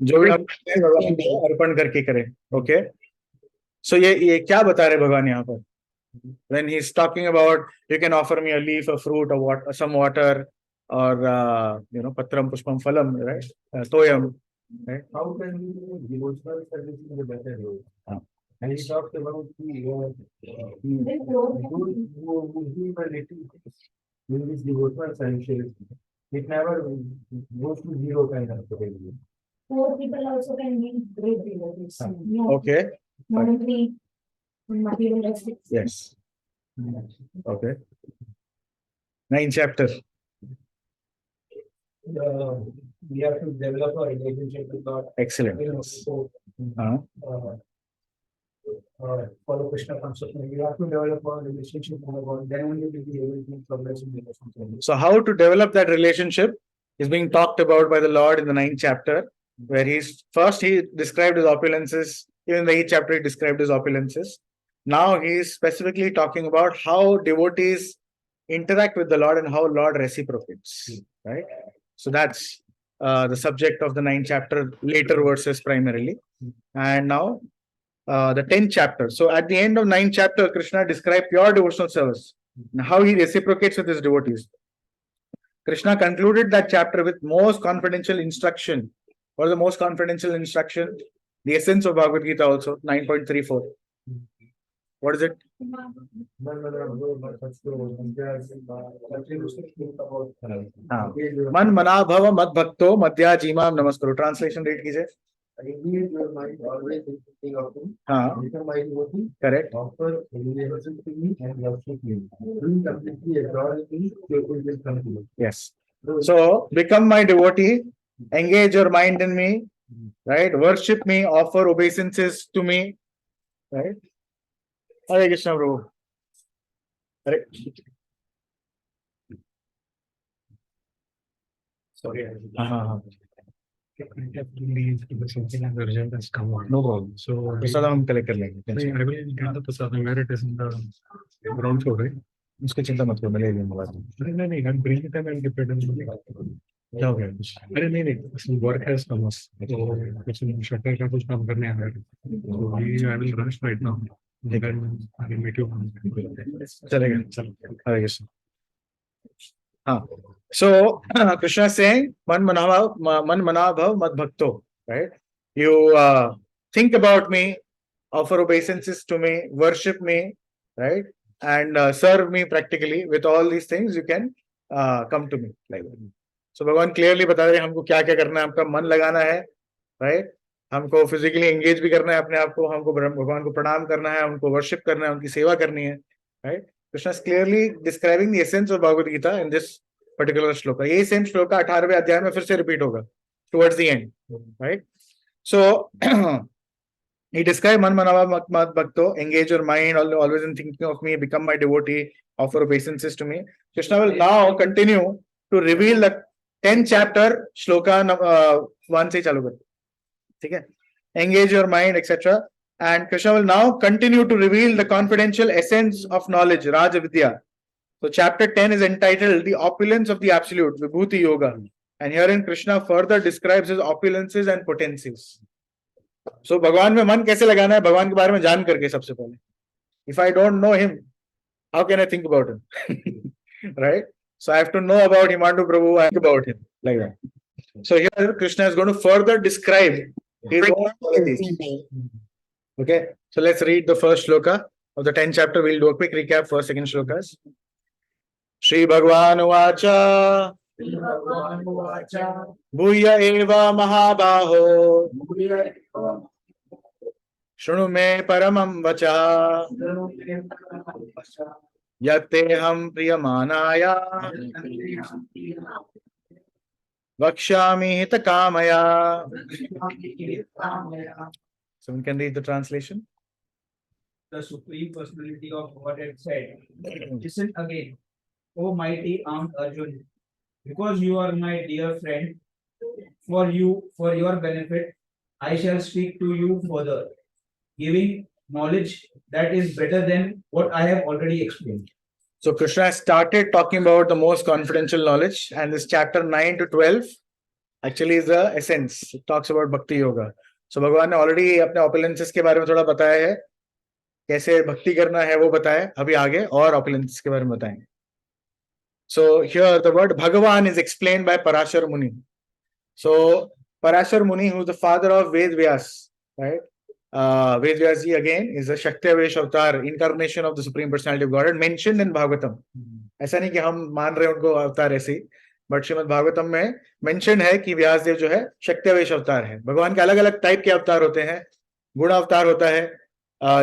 जो भी हम करते हैं भगवान को अर्पण करके करें. ओके, सो ये क्या बता रहे भगवान यहाँ पर? When he's talking about, you can offer me a leaf, a fruit, or what, some water, or patram pushpam phalam, right? Toyam, right? How can we do devotional service in a better way? And he talked about those who give a little in this devotional service. It never goes to zero kind of behavior. Poor people also can be great devotees. Okay. Monetary, materialistic. Yes. Okay. 9th chapter. We have to develop a relationship with God. Excellent. Follow Krishna concept. We have to develop a relationship with God. Then only we will be able to progress in the relationship. So how to develop that relationship is being talked about by the Lord in the 9th chapter, where he described his opulences. Even in the 8th chapter, he described his opulences. Now he is specifically talking about how devotees interact with the Lord and how Lord reciprocates. Right? So that's the subject of the 9th chapter, later verses primarily. And now the 10th chapter. So at the end of 9th chapter, Krishna described pure devotional service and how he reciprocates with his devotees. Krishna concluded that chapter with most confidential instruction. What is the most confidential instruction? The essence of Bhagavad Gita also, 9.34. What is it? Man mana bhava mad bhakto madhya jimam namaskaro. Translation read कीजिए. Engage your mind always in thinking of me. Become my devotee. Correct. Offer relationship to me and worship me. Doing completely adore me, your will come to you. Yes. So become my devotee. Engage your mind in me. Right. Worship me. Offer obeisances to me. Right. Hare Krishna, Prabhu. Hare. Sorry. I have to leave because something like urgent has come on. No problem. So Prasadam हम collect कर लेंगे. I will get the prasadam where it is in the ground floor, right? उसकी चिंता मत करो, मैं ले लूंगा बाद में. नहीं, I'll bring it and I'll give it in the क्या हो गया? अरे नहीं, some work has come us. तो कुछ शटर का कुछ काम करने आया है. So I will rush right now. Then I will meet you. चलेगा. Hare Krishna. So Krishna is saying, man manabhav mad bhakto, right? You think about me, offer obeisances to me, worship me, right? And serve me practically. With all these things, you can come to me. Like that. So भगवान clearly बता रहे हैं हमको क्या क्या करना है. हमका मन लगाना है, right? हमको physically engage भी करना है अपने आप को. हमको भगवान को प्रणाम करना है, हमको worship करना है, उनकी सेवा करनी है, right? Krishna is clearly describing the essence of Bhagavad Gita in this particular shloka. ये same shloka 18वें अध्याय में फिर से repeat होगा towards the end, right? So he described man manava mad bhakto, engage your mind always in thinking of me, become my devotee, offer obeisances to me. Krishna will now continue to reveal the 10th chapter shloka 1 से चालू कर. ठीक है? Engage your mind, etc. And Krishna will now continue to reveal the confidential essence of knowledge, Raja Vidya. So chapter 10 is entitled The Opulence of the Absolute, Vibhuti Yoga. And herein Krishna further describes his opulences and potencies. So भगवान में मन कैसे लगाना है? भगवान के बारे में जान करके सबसे पहले. If I don't know him, how can I think about him? Right? So I have to know about Himandu Prabhu and think about him. Like that. So here Krishna is going to further describe his own qualities. Okay, so let's read the first shloka of the 10th chapter. We'll do a quick recap first, second shlokas. Shri Bhagwan Uvacha Bhuya Eva Mahabaho Shunu Me Paramam Vacha Yatteham Priyamanaya Vakshami Hitakamaya. Someone can read the translation. The Supreme Personality of Godhead said, listen again, O mighty armed Arjuna, because you are my dear friend, for your benefit, I shall speak to you further, giving knowledge that is better than what I have already explained. So Krishna started talking about the most confidential knowledge, and this chapter 9 to 12 actually is the essence. It talks about bhakti yoga. So भगवान ने already अपने opulences के बारे में थोड़ा बताया है, कैसे भक्ति करना है वो बताया, अभी आगे और opulences के बारे में बताएंगे. So here the word Bhagavan is explained by Parashar Muni. So Parashar Muni, who is the father of Ved Vyas, right? Ved Vyas ji again is a Shakti-avesh avatar, incarnation of the Supreme Personality of Godhead, mentioned in Bhagavatam. ऐसा नहीं कि हम मान रहे हैं उनको अवतार ऐसे ही, बट श्रीमद् भागवतम में मेंशन है कि व्यास देव जो है शक्ति-avesh अवतार है. भगवान के अलग अलग टाइप के अवतार होते हैं. गुण अवतार होता है,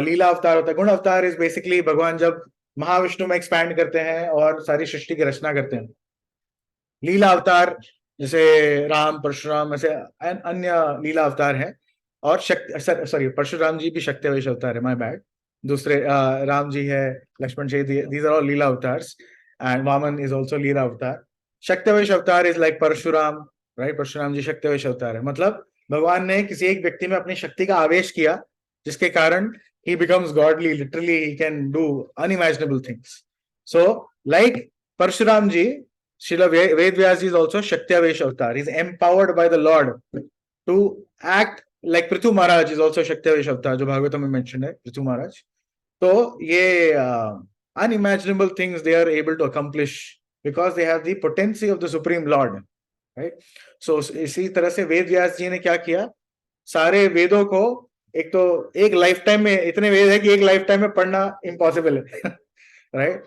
लीला अवतार होता है. गुण अवतार इज बेसिकली भगवान जब महाविष्णु में एक्सपैंड करते हैं और सारी सृष्टि की रचना करते हैं. लीला अवतार जैसे राम, परशुराम, ऐसे अन्य लीला अवतार हैं. और सॉरी, परशुराम जी भी शक्ति-avesh अवतार है, माय बैड. दूसरे राम जी है, Lakshman ji, these are all leela avatars, and Vamana is also leela avatar. शक्ति-avesh avatar is like Parashuram, right? Parashuram ji शक्ति-avesh अवतार है. मतलब भगवान ने किसी एक व्यक्ति में अपनी शक्ति का आवेश किया, जिसके कारण he becomes godly. Literally, he can do unimaginable things. So, like Parshuram ji, Srila Ved Vyas is also Shakti-avesh avatar. He is empowered by the Lord to act like Prithu Maharaj is also Shakti-avesh avatar, जो भागवत में mentioned है, Prithu Maharaj. तो ये unimaginable things they are able to accomplish because they have the potency of the Supreme Lord, right? So इसी तरह से वेद व्यास जी ने क्या किया, सारे वेदों को एक लाइफ टाइम में, इतने वेद है कि एक लाइफ टाइम में पढ़ना इम्पॉसिबल है, राइट?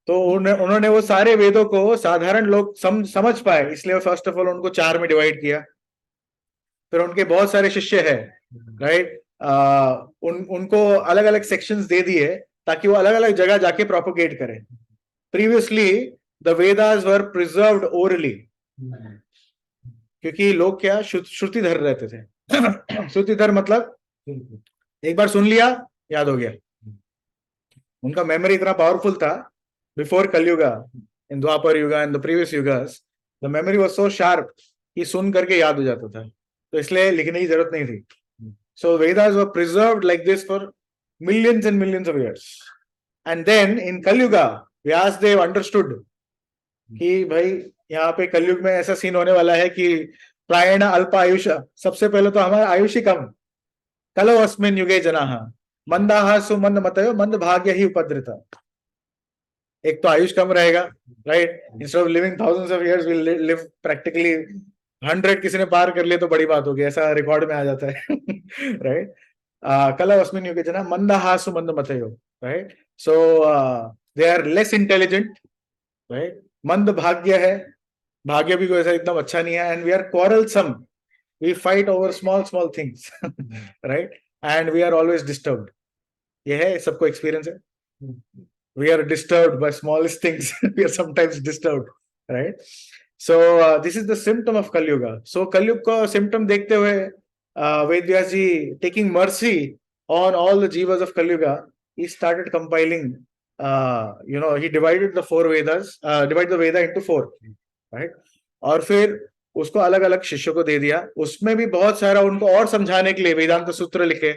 तो उन्होंने वो सारे वेदों को साधारण लोग समझ पाए, इसलिए फर्स्ट ऑफ ऑल उनको 4 में डिवाइड किया. फिर उनके बहुत सारे शिष्य है, राइट? उनको अलग अलग सेक्शंस दे दिए ताकि वो अलग अलग जगह जाके प्रोपोगेट करें. Previously the Vedas were preserved orally, क्योंकि लोग क्या श्रुतिधर रहते थे. श्रुतिधर मतलब एक बार सुन लिया, याद हो गया. उनका मेमोरी इतना पावरफुल था before Kaliyuga, in Dwapara yuga and the previous yugas, the memory was so sharp कि सुन करके याद हो जाता था. तो इसलिए लिखने की जरूरत नहीं थी. So Vedas were preserved like this for millions and millions of years. And then in Kalyuga, Vyasadev understood कि भाई यहाँ पे कलयुग में ऐसा सीन होने वाला है कि प्रायण अल्प आयुष, सबसे पहले तो हमारा आयुष ही कम. कलो अस्मिन् युगे जनाः मंदाः सुमंद मतयो मंद भाग्य ही उपद्रता. एक तो आयुष कम रहेगा, right? Instead of living thousands of years we live practically 100. किसी ने पार कर लिया तो बड़ी बात होगी, ऐसा रिकॉर्ड में आ जाता है, राइट? कलो अस्मिन् युगे जनाः मंदाः सुमंद मतयो, right? So they are less intelligent, right? मंद भाग्य है, भाग्य भी कोई ऐसा एकदम अच्छा नहीं है. And we are quarrelsome, we fight over small things, right? And we are always disturbed. ये है, सबको एक्सपीरियंस है. We are disturbed by smallest things. We are sometimes disturbed, right? So this is the symptom of Kali Yuga. So Kali Yuga का symptom देखते हुए Ved Vyas ji, taking mercy on all the jivas of Kali Yuga, he started compiling. He divided the 4 Vedas, divided the Veda into 4, right? और फिर उसको अलग अलग शिष्यों को दे दिया. उसमें भी बहुत सारा उनको और समझाने के लिए वेदांत सूत्र लिखे,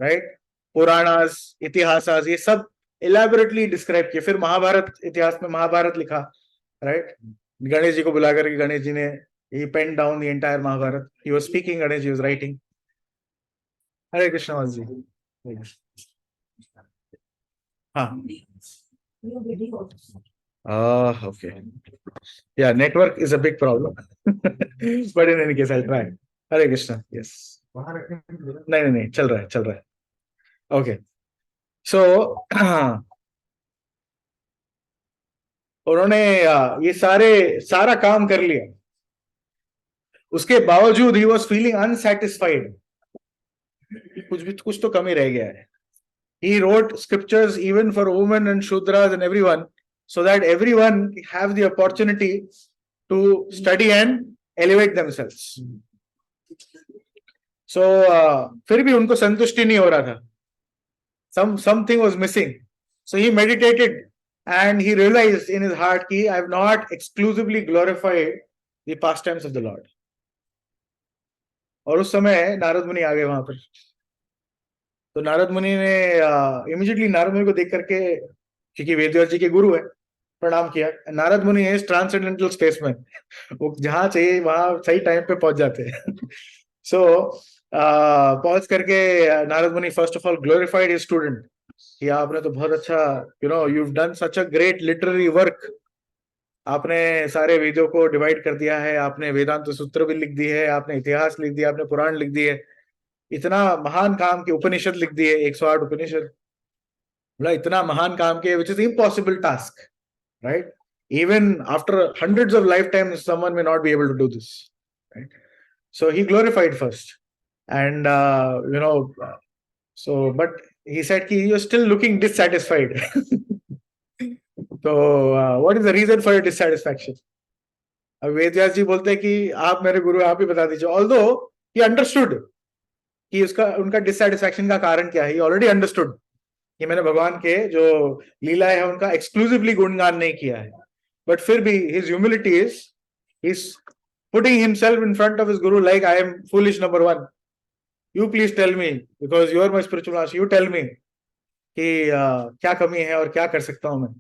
राइट? पुराणास, इतिहासास, ये सब इलेबोरेटली डिस्क्राइब किया. फिर महाभारत, इतिहास में महाभारत लिखा, राइट? गणेश जी को बुला करके गणेश जी ने he penned down the entire Mahabharata. He was speaking, Ganesh ji was writing. Hare Krishna Maji. हाँ. Okay. Yeah, network is a big problem. But in any case, I'll try. Hare Krishna. Yes. नहीं, चल रहा है. Okay. So उन्होंने ये सारा काम कर लिया. उसके बावजूद he was feeling unsatisfied. कुछ तो कमी रह गया है. He wrote scriptures even for women and shudras and everyone, so that everyone have the opportunity to study and elevate themselves. So फिर भी उनको संतुष्टि नहीं हो रहा था. Something was missing. So he meditated and he realized in his heart कि I have not exclusively glorified the pastimes of the Lord. और उस समय नारद मुनि आ गए वहां पर. तो नारद मुनि ने इमीडिएटली नारद मुनि को देख करके, क्योंकि वेद व्यास जी के गुरु है, प्रणाम किया. नारद मुनि इज ट्रांसेंडेंटल स्पेस में, वो जहां चाहिए वहां सही टाइम पे पहुंच जाते हैं. सो पहुंच करके नारद मुनि first of all glorified his student कि आपने तो बहुत अच्छा, you done such a great literary work. आपने सारे वेदों को डिवाइड कर दिया है, आपने वेदांत सूत्र भी लिख दिए है, आपने इतिहास लिख दिया, आपने पुराण लिख दिए, इतना महान काम की उपनिषद लिख दिए, 108 उपनिषद. बोला इतना महान काम किया, which is impossible task, right? Even after hundreds of lifetimes, someone may not be able to do this, right? So he glorified first, and but he said कि you're still looking dissatisfied. So what is the reason for your dissatisfaction? अब वेदव्यास जी बोलते हैं कि आप मेरे गुरु, आप ही बता दीजिए. Although he understood कि उसका उनका डिससेटिस्फैक्शन का कारण क्या है, he already understood कि मैंने भगवान के जो लीला है उनका एक्सक्लूसिवली गुणगान नहीं किया है. बट फिर भी his humility is putting himself in front of his guru like I am foolish number one. You please tell me because you are my spiritual master. You tell me कि क्या कमी है और क्या कर सकता हूं मैं.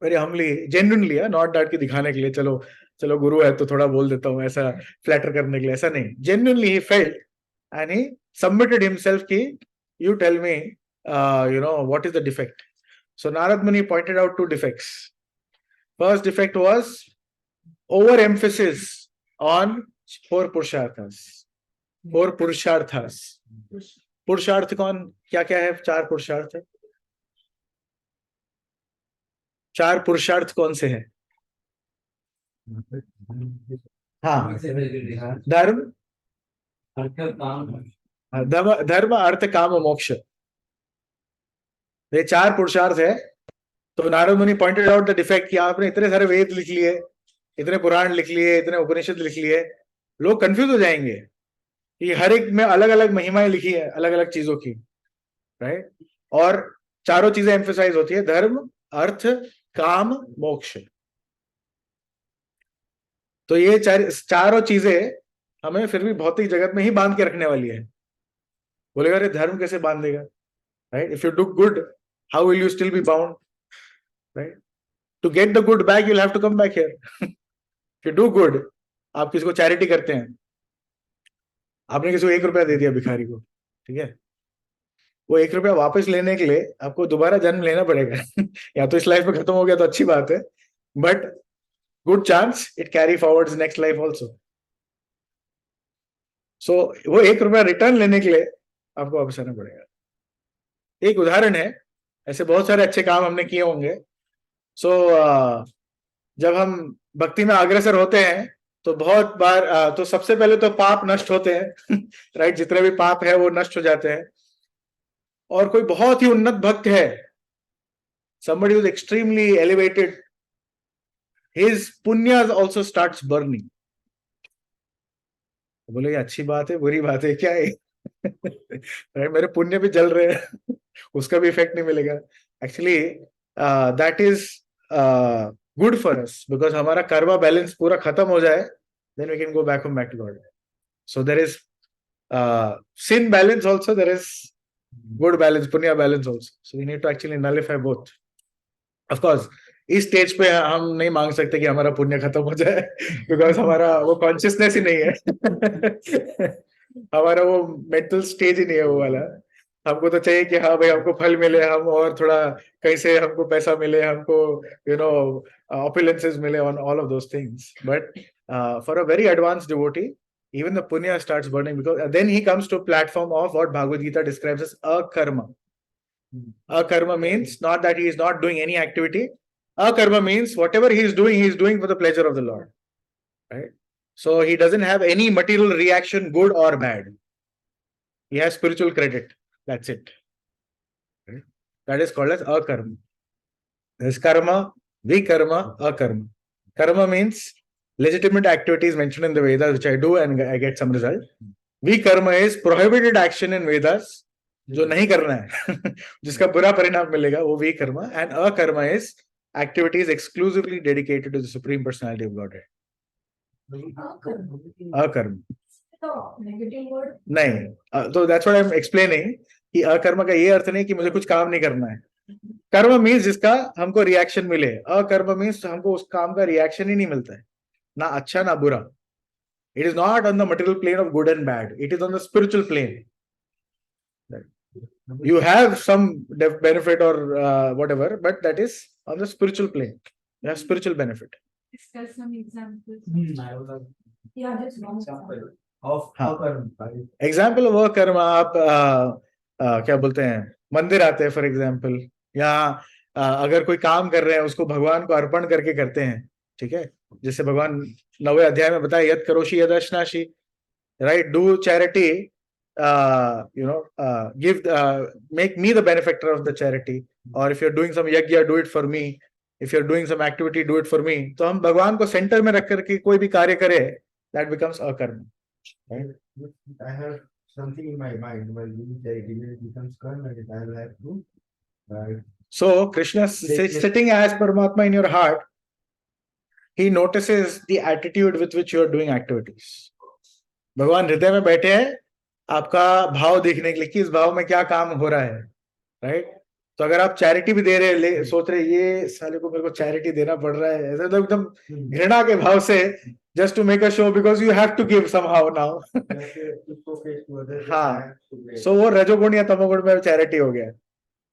Very humbly, genuinely, not that कि दिखाने के लिए चलो चलो गुरु है तो थोड़ा बोल देता हूं, ऐसा फ्लैटर करने के लिए, ऐसा नहीं. Genuinely he felt and he submitted himself कि you tell me what is the defect. So Narad Muni pointed out two defects. First defect was overemphasis on four purusharthas. Four purusharthas. पुरुषार्थ कौन क्या क्या है? चार पुरुषार्थ है. चार पुरुषार्थ कौन से हैं? हाँ, धर्म, धर्म, अर्थ, काम, मोक्ष. ये चार पुरुषार्थ है. तो नारद मुनि पॉइंटेड आउट द डिफेक्ट कि आपने इतने सारे वेद लिख लिए, इतने पुराण लिख लिए, इतने उपनिषद लिख लिए, लोग कंफ्यूज हो जाएंगे कि हर एक में अलग अलग महिमाएं लिखी है अलग अलग चीजों की, राइट? और चारों चीजें एम्फेसाइज होती है, धर्म, अर्थ, काम, मोक्ष. तो ये चारों चीजें हमें फिर भी भौतिक जगत में ही बांध के रखने वाली है. बोलेगा अरे धर्म कैसे बांध देगा, right? If you do good, how will you still be bound, right? To get the good back, you'll have to come back here. If you do good, आप किसी को चैरिटी करते हैं, आपने किसी को 1 रुपया दे दिया भिखारी को, ठीक है, वो 1 रुपया वापस लेने के लिए आपको दोबारा जन्म लेना पड़ेगा. या तो इस लाइफ में खत्म हो गया तो अच्छी बात है, but good chance it carry forwards next life also. So वो 1 रुपया रिटर्न लेने के लिए आपको वापस आना पड़ेगा. एक उदाहरण है, ऐसे बहुत सारे अच्छे काम हमने किए होंगे. सो जब हम भक्ति में अग्रसर होते हैं तो बहुत बार तो सबसे पहले तो पाप नष्ट होते हैं. राइट? जितने भी पाप है वो नष्ट हो जाते हैं. और कोई बहुत ही उन्नत भक्त है, somebody who is extremely elevated, his punyas also starts burning. बोले अच्छी बात है बुरी बात है क्या है? मेरे पुण्य भी जल रहे हैं. उसका भी इफेक्ट नहीं मिलेगा. Actually that is good for us, because हमारा कर्मा बैलेंस पूरा खत्म हो जाए, then we can go back to God. So there is sin balance also, there is good balance, punya balance also. So we need to actually nullify both. Of course, इस stage पे हम नहीं मांग सकते कि हमारा पुण्य खत्म हो जाए, बिकॉज हमारा वो कॉन्शियसनेस ही नहीं है. हमारा वो मेंटल स्टेज ही नहीं है वो वाला. हमको तो चाहिए कि हाँ भाई हमको फल मिले, हम और थोड़ा कहीं से हमको पैसा मिले, हमको opulences मिले, on all of those things. But for a very advanced devotee, even the punya starts burning, because then he comes to a platform of what Bhagavad Gita describes as akarma. Akarma means not that he is not doing any activity. Akarma means whatever he is doing for the pleasure of the Lord, right? So he doesn't have any material reaction, good or bad. He has spiritual credit. That's it. Right? That is called as akarma. There's karma, vikarma, akarma. Karma means legitimate activities mentioned in the Vedas, which I do and I get some result. Vikarma is prohibited action in Vedas, जो नहीं करना है, जिसका बुरा परिणाम मिलेगा, वो विकर्मा. And akarma is activities exclusively dedicated to the Supreme Personality of Godhead. अकर्म नहीं. तो that's what I'm explaining कि अकर्म का ये अर्थ नहीं कि मुझे कुछ काम नहीं करना है. कर्म मीन्स जिसका हमको रिएक्शन मिले, अकर्म मीन्स हमको उस काम का रिएक्शन ही नहीं मिलता है, ना अच्छा ना बुरा. It is not on the material plane of good and bad. It is on the spiritual plane. You have some benefit or whatever, but that is on the spiritual plane. You have spiritual benefit. Discuss some examples. I will have Yeah, just one example example. of हाँ. karma. Example वो कर्म आप क्या बोलते हैं, मंदिर आते हैं फॉर एग्जाम्पल, या अगर कोई काम कर रहे हैं उसको भगवान को अर्पण करके करते हैं, ठीक है, जैसे भगवान 9वें अध्याय में बताया, यद करोषि यद अश्नाशी, right, do charity, you know, give, make me the benefactor of the charity, और if you are doing some yagya do it for me, if you are doing some activity do it for me. तो हम भगवान को centre में रख करके कोई भी कार्य करे, दैट बिकम्स अकर्म. I have something in my mind while doing charity, when it becomes karma, that I will have to. So Krishna sitting as Paramatma in your heart, he notices the attitude with which you are doing activities. भगवान हृदय में बैठे हैं आपका भाव देखने के लिए कि इस भाव में क्या काम हो रहा है, राइट. तो अगर आप चैरिटी भी दे रहे हैं, सोच रहे ये साले को मेरे को चैरिटी देना पड़ रहा है, ऐसा तो एकदम घृणा के भाव से, just to make a show because you have to give somehow now. हाँ, so वो रजोगुण या तमोगुण में चैरिटी हो गया.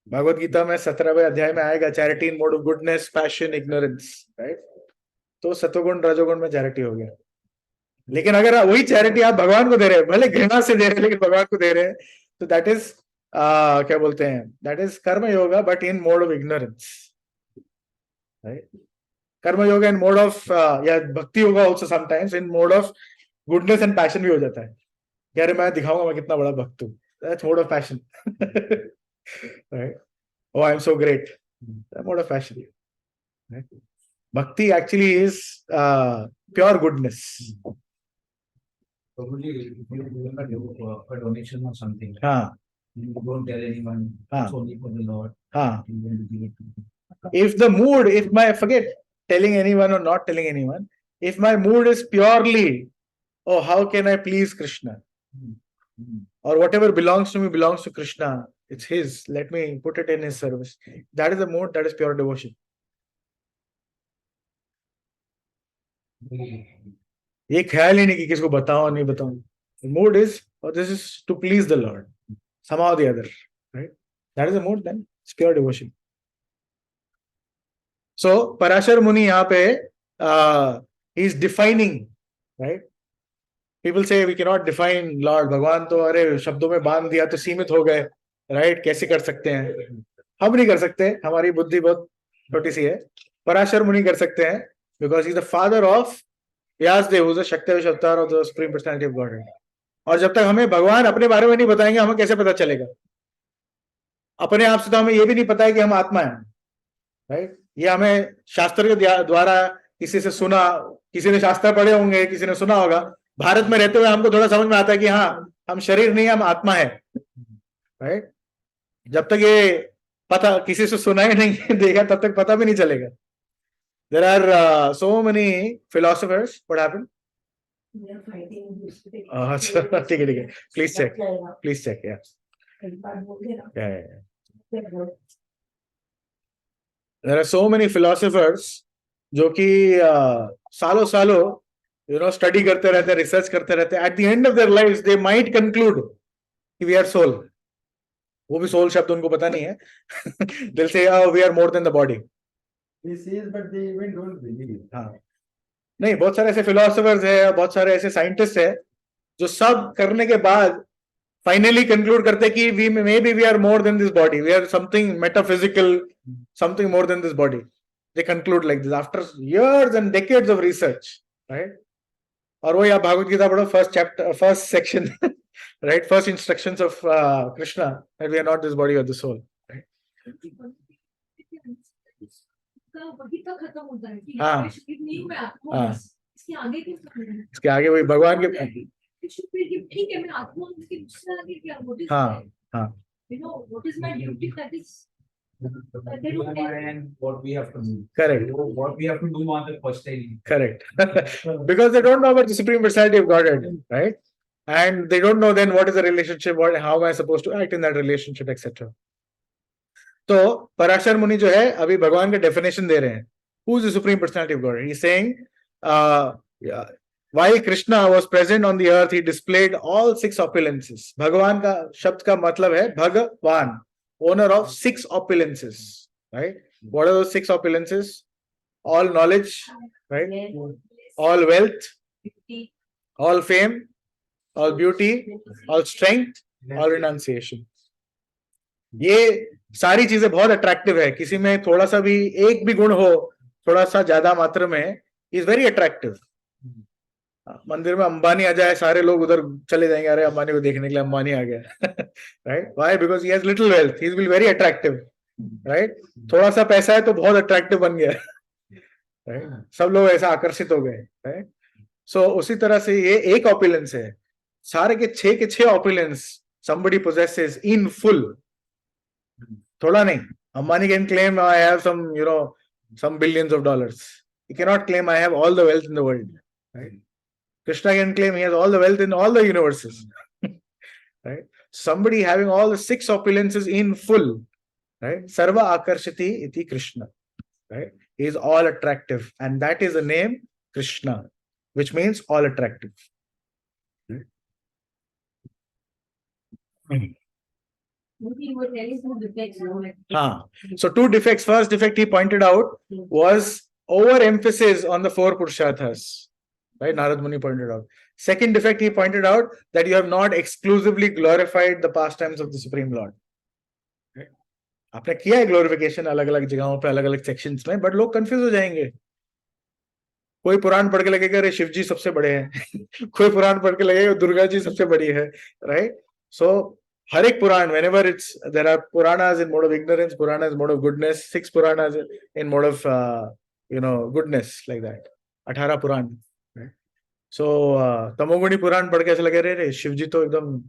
भगवत गीता में 17वें अध्याय में आएगा, charity in mode of goodness, passion, ignorance, right. तो सत्वगुण रजोगुण में चैरिटी हो गया. लेकिन अगर वही चैरिटी आप भगवान को दे रहे हैं, भले घृणा से दे रहे हैं लेकिन भगवान को दे रहे हैं, तो दैट इज क्या बोलते हैं, दैट इज कर्म yoga, but in mode of ignorance, right. कर्म योगा इन मोड ऑफ, या भक्ति yoga also sometimes in mode of goodness and passion भी हो जाता है. यार मैं दिखाऊंगा मैं कितना बड़ा भक्त हूँ, that's mode of passion, right. Oh, I am so great. Mode of passion. Bhakti actually is pure goodness. Probably if you give a donation or something, हाँ, you don't tell anyone, it's only for the Lord. हाँ. You want to give it to them. If the mood, if my, forget telling anyone or not telling anyone, if my mood is purely, oh, how can I please Krishna? Or whatever belongs to me belongs to Krishna, it's his, let me put it in his service. That is the mood, that is pure devotion. ये ख्याल ही नहीं कि किसको बताओ नहीं बताओ. The mood is, oh, this is to please the Lord, somehow or the other, right? That is the mood, then it's pure devotion. So Parashar Muni यहाँ पे he is defining, right? People say we cannot define Lord. भगवान तो अरे शब्दों में बांध दिया तो सीमित हो गए, right? कैसे कर सकते हैं? हम नहीं कर सकते, हमारी बुद्धि बहुत छोटी सी है. पराशर मुनि कर सकते हैं because he is the father of Vyasdev, who is the Shakti अवतार of the Supreme Personality of Godhead. और जब तक हमें भगवान अपने बारे में नहीं बताएंगे, हमें कैसे पता चलेगा? अपने आप से तो हमें ये भी नहीं पता है कि हम आत्मा हैं, राइट. ये हमें शास्त्र के द्वारा किसी से सुना, किसी ने शास्त्र पढ़े होंगे, किसी ने सुना होगा. भारत में रहते हुए हमको थोड़ा समझ में आता है कि हाँ हम शरीर नहीं, हम आत्मा है, राइट. जब तक ये पता किसी से सुना ही नहीं देगा तब तक पता भी नहीं चलेगा. There are so many philosophers. What happened? We are fighting this today. अच्छा, ठीक है. Please check. Please check. Yeah. Yeah. There are so many philosophers जो कि सालों सालों study करते रहते हैं, research करते रहते हैं. At the end of their lives, they might conclude कि we are soul. वो भी soul शब्द उनको पता नहीं है. They'll say, oh, we are more than the body. He says, but they even don't believe. हाँ, नहीं, बहुत सारे ऐसे philosophers है, बहुत सारे ऐसे scientists है जो सब करने के बाद finally conclude करते कि maybe we are more than this body, we are something metaphysical, something more than this body. They conclude like this after years and decades of research, right? और वो यहाँ भागवत गीता पढ़ो, first chapter, first section, right? First instructions of Krishna, that we are not this body or the soul, right? वही तो खत्म होता है कि हाँ. शरीर नहीं मैं आत्मा हाँ. हूँ, इसके आगे क्या करना है? इसके आगे वही भगवान के, ठीक है मैं आत्मा हूँ, इसके दूसरे आगे क्या? What is हाँ, that? हाँ. You know, what is my duty? That is And what we have to do. Correct. What we have to do on the first time. Correct. Because they don't know about the Supreme Personality of Godhead, right? And they don't know then what is the relationship, how am I supposed to act in that relationship, etc. तो पराशर मुनि जो है अभी भगवान का definition दे रहे हैं. Who is the Supreme Personality of Godhead? He's saying, while Krishna was present on the earth, he displayed all six opulences. भगवान का शब्द का मतलब है भगवान, owner of six opulences, right? What are those six opulences? All knowledge, right? All wealth, all fame, all beauty, all strength, all renunciation. ये सारी चीजें बहुत अट्रैक्टिव है. किसी में थोड़ा सा भी एक भी गुण हो, थोड़ा सा ज्यादा मात्रा में, इज वेरी अट्रैक्टिव. मंदिर में अंबानी आ जाए, सारे लोग उधर चले जाएंगे, अरे अंबानी को देखने के लिए अंबानी आ गया. Right? Why? Because he has little wealth, he will very attractive. Right? थोड़ा सा पैसा है तो बहुत अट्रैक्टिव बन गया. राइट? सब लोग ऐसा आकर्षित हो गए. राइट? सो उसी तरह से ये एक ऑपुलेंस है. सारे के छह opulence somebody possesses in full. थोड़ा नहीं. Ambani can claim I have some billions of dollars. He cannot claim I have all the wealth in the world. Right? Krishna can claim he has all the wealth in all the universes. Right? Somebody having all the six opulences in full. Right? Sarva akarshati iti Krishna. Right? He is all attractive, and that is the name Krishna, which means all attractive. So two defects. First defect he pointed out was overemphasis on the four Purusharthas. Right? Narad Muni pointed out. Second defect he pointed out that you have not exclusively glorified the pastimes of the Supreme Lord. आपने किया है glorification अलग अलग जगहों पे, अलग अलग sections में, बट लोग कंफ्यूज हो जाएंगे. कोई पुराण पढ़ के लगेगा अरे शिव जी सबसे बड़े हैं. कोई पुराण पढ़ के लगेगा दुर्गा जी सबसे बड़ी है. राइट? सो हर एक पुराण, whenever there are Puranas in mode of ignorance, Puranas in mode of goodness, 6 Puranas in mode of goodness, like that. 18 Purana. So तमोगुणी पुराण पढ़ के ऐसा लगे रे शिव जी तो एकदम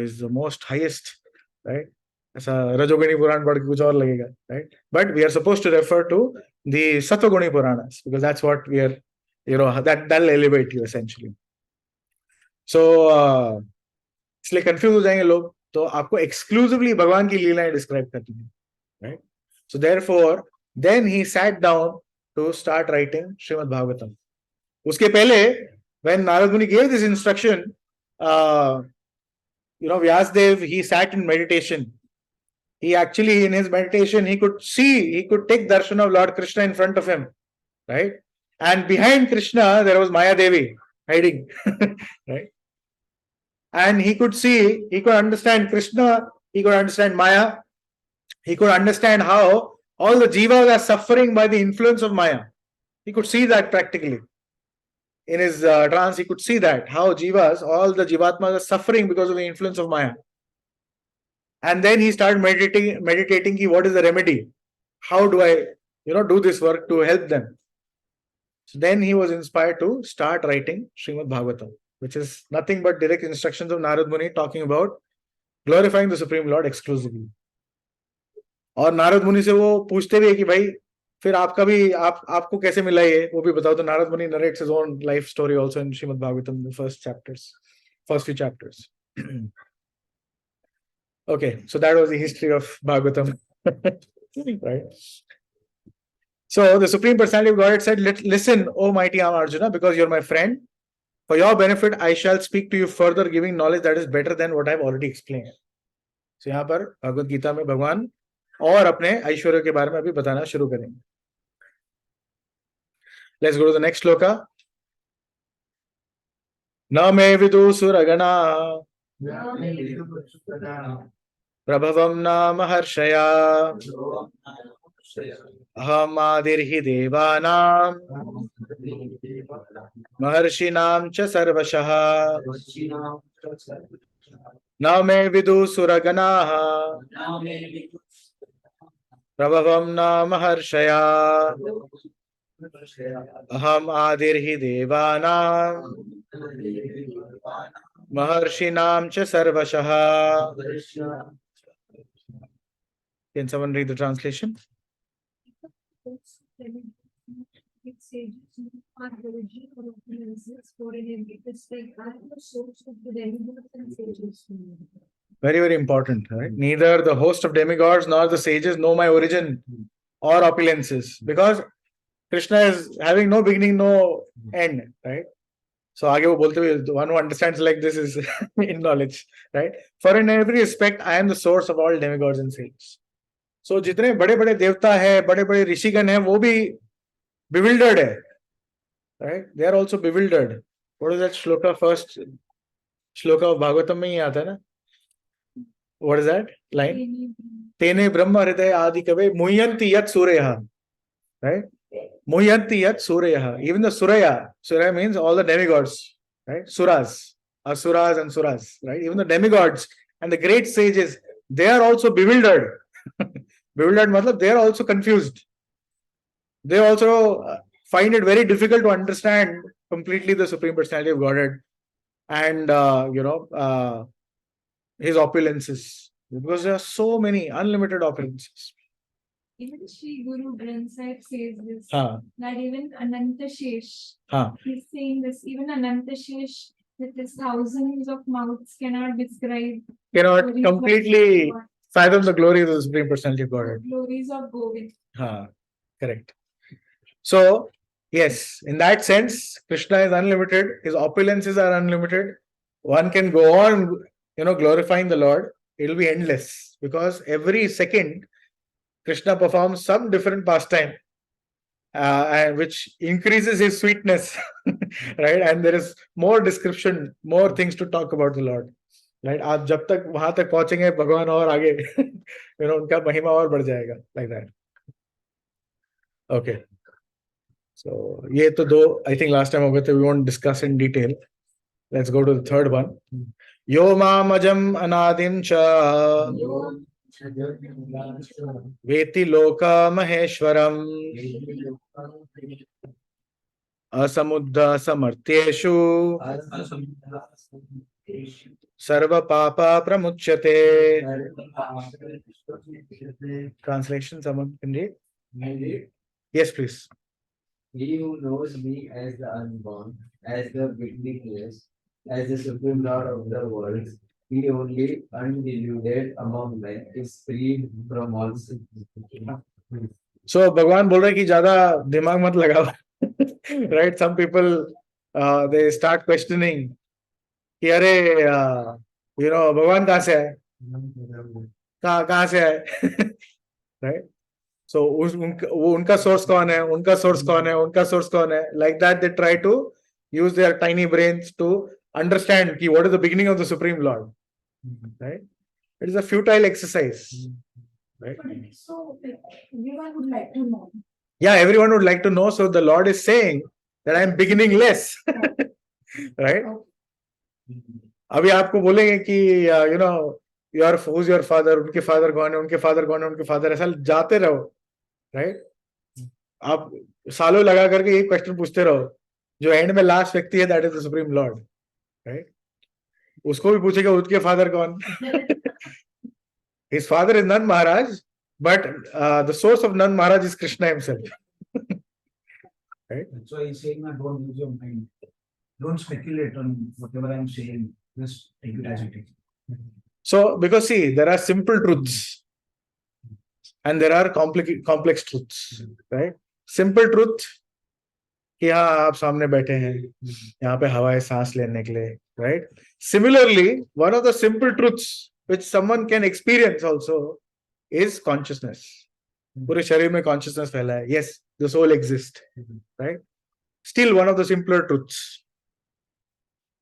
is the most highest, right? ऐसा रजोगुणी पुराण पढ़ के कुछ और लगेगा. Right? But we are supposed to refer to the Sattva-guni Puranas because that's what we are, that'll elevate you essentially. So इसलिए कंफ्यूज हो जाएंगे लोग. तो आपको एक्सक्लूसिवली भगवान की लीलाएं डिस्क्राइब करनी है. Right? So therefore then he sat down to start writing Shrimad Bhagavatam. उसके पहले व्हेन नारद मुनि gave this instruction, Vyasdev, he sat in meditation. He actually, in his meditation, he could take darshan of Lord Krishna in front of him. Right? And behind Krishna there was Maya Devi hiding. Right? And he could understand Krishna, he could understand Maya, he could understand how all the jivas are suffering by the influence of Maya. He could see that practically. In his trance, he could see that, how all the jivatmas are suffering because of the influence of Maya. And then he started meditating, what is the remedy? How do I, do this work to help them? So then he was inspired to start writing Srimad Bhagavatam, which is nothing but direct instructions of Narad Muni talking about glorifying the Supreme Lord exclusively. और नारद मुनि से वो पूछते भी है कि भाई फिर आपका भी आपको कैसे मिला ये, वो भी बताओ. तो नारद मुनि narrates his own life story also in Srimad Bhagavatam, the first few chapters. Okay, so that was the history of Bhagavatam. Right? So the Supreme Personality of Godhead said, listen, O mighty Arjuna, because you're my friend. For your benefit, I shall speak to you further, giving knowledge that is better than what I've already explained. So यहाँ पर भगवद गीता में भगवान और अपने ऐश्वर्य के बारे में अभी बताना शुरू करेंगे. Let's go to the next sloka. न मे विदु सुरगणा प्रभवं न महर्षया अहम् आदिर्हि देवानां महर्षिणां च सर्वशः न मे विदु सुरगणाः प्रभवं न महर्षया अहम् आदिर्हि देवानां महर्षिणां च सर्वशः. Can someone read the translation? It says, are origin or opulences for an empty state, are the source of the demigods and sages. Very, very important, right? Neither the host of demigods nor the sages know my origin or opulences, because Krishna is having no beginning, no end, right? So आगे वो बोलते हुए, the one who understands like this is in knowledge, right? For in every respect, I am the source of all demigods and sages. So जितने बड़े बड़े देवता है, बड़े बड़े ऋषिगण हैं, वो भी bewildered है, right? They are also bewildered. What is that shloka? First shloka of Bhagavatam में ही आता है ना? What is that line? Tene brahma hridaya adi kave muhyanti yat suryaha, right? Muhyanti yat suryaha. Even the Surya means all the demigods, right? Suras, asuras and suras, right? Even the demigods and the great sages, they are also bewildered. Bewildered matlab they are also confused. They also find it very difficult to understand completely the Supreme Personality of Godhead and his opulences, because there are so many unlimited opulences. Even Sri Guru Granth Sahib says this, हाँ, that even Ananta Shesh, हाँ, he's saying this, even Ananta Shesh with his thousands of mouths cannot describe cannot the completely fathom the glory of the Supreme Personality of Godhead. glories of Govind. हाँ, correct. So, yes, in that sense, Krishna is unlimited. His opulences are unlimited. One can go on, glorifying the Lord. It will be endless, because every second Krishna performs some different pastime, and which increases his sweetness, right? And there is more description, more things to talk about the Lord, right? आप जब तक वहां तक पहुंचेंगे भगवान और आगे उनका महिमा और बढ़ जाएगा, like that. Okay. So ये तो दो I think last time हो गए थे, we won't discuss in detail. Let's go to the third one. Yo mamajam anadim cha veti loka maheshwaram asamudda samartyeshu sarva papa pramuchyate. Translation, someone can read? Yes, please. He who knows me as the unborn, as the beginningless, as the Supreme Lord of the world, he only undeluded among men is freed from all sin. So भगवान बोल रहे हैं कि ज्यादा दिमाग मत लगाओ, right? Some people they start questioning कि अरे भगवान कहाँ से है, कहाँ से है, right? So वो उनका source कौन है, उनका source कौन है, उनका source कौन है, like that they try to use their tiny brains to understand कि what is the beginning of the Supreme Lord, right? It is a futile exercise, right? But it is so, like, everyone would like to know. Yeah, everyone would like to know. So the Lord is saying that I am beginningless, right? अभी आपको बोलेंगे कि who's your father, उनके father कौन है, उनके father कौन है, उनके father, ऐसा जाते रहो, right? आप सालों लगा करके ये क्वेश्चन पूछते रहो, जो एंड में लास्ट व्यक्ति है that is the Supreme Lord, right? उसको भी पूछेगा उसके father कौन. His father is Nand Maharaj, but the source of Nand Maharaj is Krishna himself. Right? So he's saying that don't use your mind. Don't speculate on whatever I'm saying. Just take it as it is. So, because see, there are simple truths and there are complex truths, right? Simple truth कि हाँ आप सामने बैठे हैं, यहाँ पे हवाएं सांस लेने के लिए, right? Similarly, one of the simple truths which someone can experience also is consciousness. पूरे शरीर में consciousness फैला है. Yes, the soul exists, right? Still one of the simpler truths,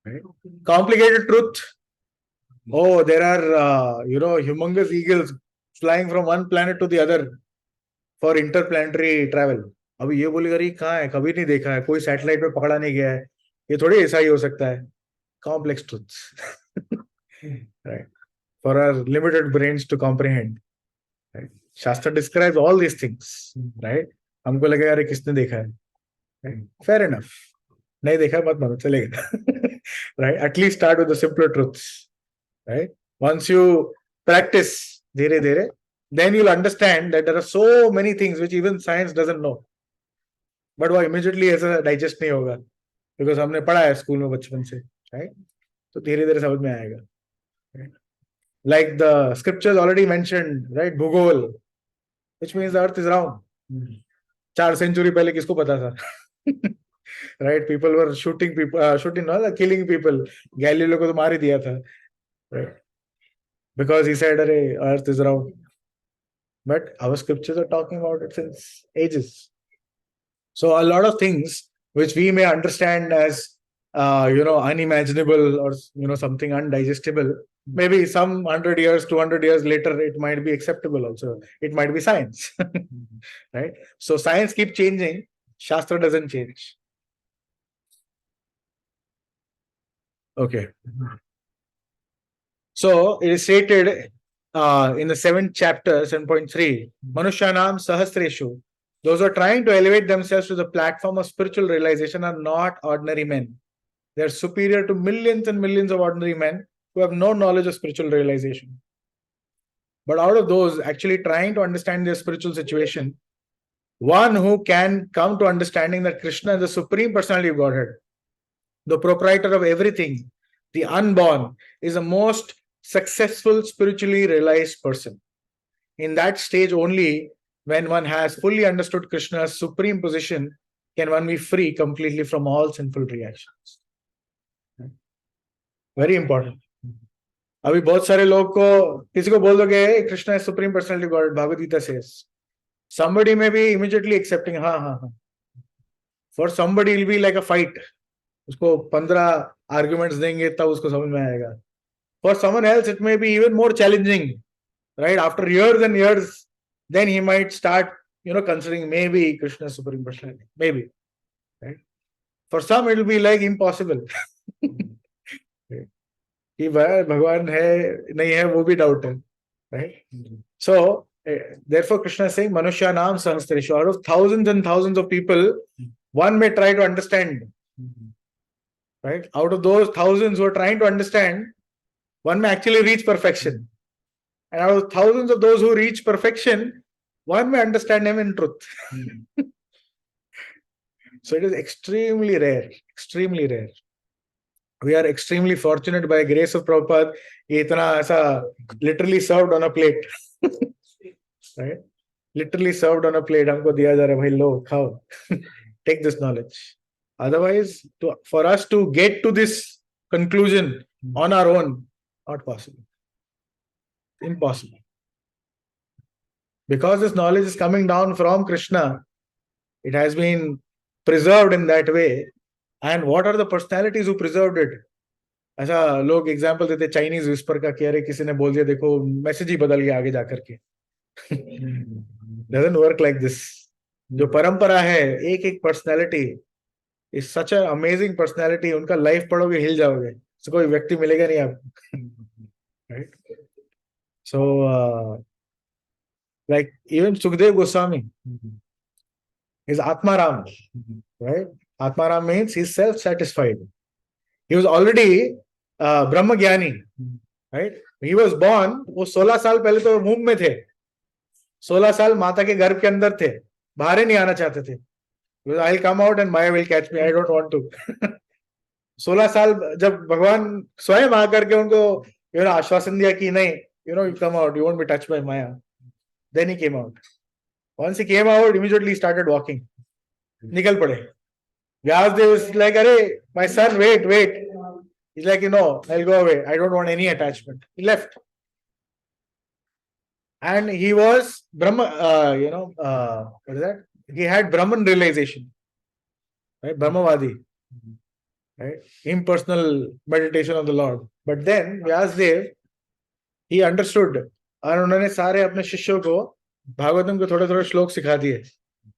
right? Complicated truth. Oh, there are humongous eagles flying from one planet to the other for interplanetary travel. अभी ये बोलेगा अरे कहाँ है, कभी नहीं देखा है, कोई सैटेलाइट पे पकड़ा नहीं गया है, ये थोड़ी ऐसा ही हो सकता है. Complex truths, right? For our limited brains to comprehend, right? Shastra describes all these things, right? हमको लगेगा अरे किसने देखा है, right? Fair enough. नहीं देखा मत मानो, चलेगा. Right? At least start with the simpler truths, right? Once you practice धीरे धीरे, then you'll understand that there are so many things which even science doesn't know. But वो immediately ऐसा digest नहीं होगा, because हमने पढ़ा है स्कूल में बचपन से, right? तो धीरे धीरे समझ में आएगा, right? Like the scriptures already mentioned, right? Bhugol, which means the earth is round. 4 century पहले किसको पता था? Right? People were shooting people, no, killing people. Galileo को तो मार ही दिया था, right? Because he said, "Arey, earth is round." But our scriptures are talking about it since ages. So a lot of things which we may understand as unimaginable or something undigestible, maybe some 100 years, 200 years later, it might be acceptable also. It might be science. Right? So science keeps changing, Shastra doesn't change. Okay. So it is stated in the 7th chapter, 7.3, Manushanam Sahasreshu. Those who are trying to elevate themselves to the platform of spiritual realization are not ordinary men. They are superior to millions and millions of ordinary men who have no knowledge of spiritual realization. But out of those actually trying to understand their spiritual situation, one who can come to understanding that Krishna is the Supreme Personality of Godhead, the proprietor of everything, the unborn, is the most successful spiritually realized person. In that stage only, when one has fully understood Krishna's supreme position, can one be free completely from all sinful reactions. Very important. अभी बहुत सारे लोग को किसी को बोल दोगे Krishna is supreme personality of God, Bhagavad Gita says, somebody may be immediately accepting, हाँ. For somebody it will be like a fight. उसको 15 arguments देंगे तब उसको समझ में आएगा. For someone else it may be even more challenging, right? After years and years, then he might start considering maybe Krishna supreme personality, maybe, right? For some it will be like impossible. कि भगवान है नहीं है वो भी doubt है, right? So therefore Krishna is saying manusya naam sahasreshu, out of thousands and thousands of people, one may try to understand, right? Out of those thousands who are trying to understand, one may actually reach perfection, and out of thousands of those who reach perfection, one may understand him in truth. So it is extremely rare, extremely rare. We are extremely fortunate by grace of Prabhupada. ये इतना ऐसा literally served on a plate, right? Literally served on a plate. हमको दिया जा रहा है, भाई लो खाओ. Take this knowledge. Otherwise, for us to get to this conclusion on our own, not possible. Impossible. Because this knowledge is coming down from Krishna, it has been preserved in that way. And what are the personalities who preserved it? ऐसा लोग example देते Chinese whisper का, कह रहे किसी ने बोल दिया देखो मैसेज ही बदल गया आगे जाकर के. Doesn't work like this. जो परंपरा है, एक एक personality is such a amazing personality. उनका लाइफ पढ़ोगे हिल जाओगे, so कोई व्यक्ति मिलेगा नहीं आपको. Right? So like even Sukdev Goswami is Atmaram, right? Atmaram means he's self-satisfied. He was already Brahmagyani, right? He was born, वो 16 साल पहले तो मुंह में थे, 16 साल माता के गर्भ के अंदर थे, बाहर ही नहीं आना चाहते थे. I'll come out and Maya will catch me, I don't want to. 16 साल जब भगवान स्वयं आकर के उनको आश्वासन दिया कि नहीं, you come out, you won't be touched by Maya. Then he came out. Once he came out, immediately he started walking. निकल पड़े. Vyasdev is like, "Arey, my son, wait. He's like, I'll go away. I don't want any attachment." He left. And he was Brahma, what is that? He had Brahman realization, right? Brahmavadi, right? Impersonal meditation of the Lord. But then Vyasdev, he understood. और उन्होंने सारे अपने शिष्यों को भागवतम के थोड़े थोड़े श्लोक सिखा दिए.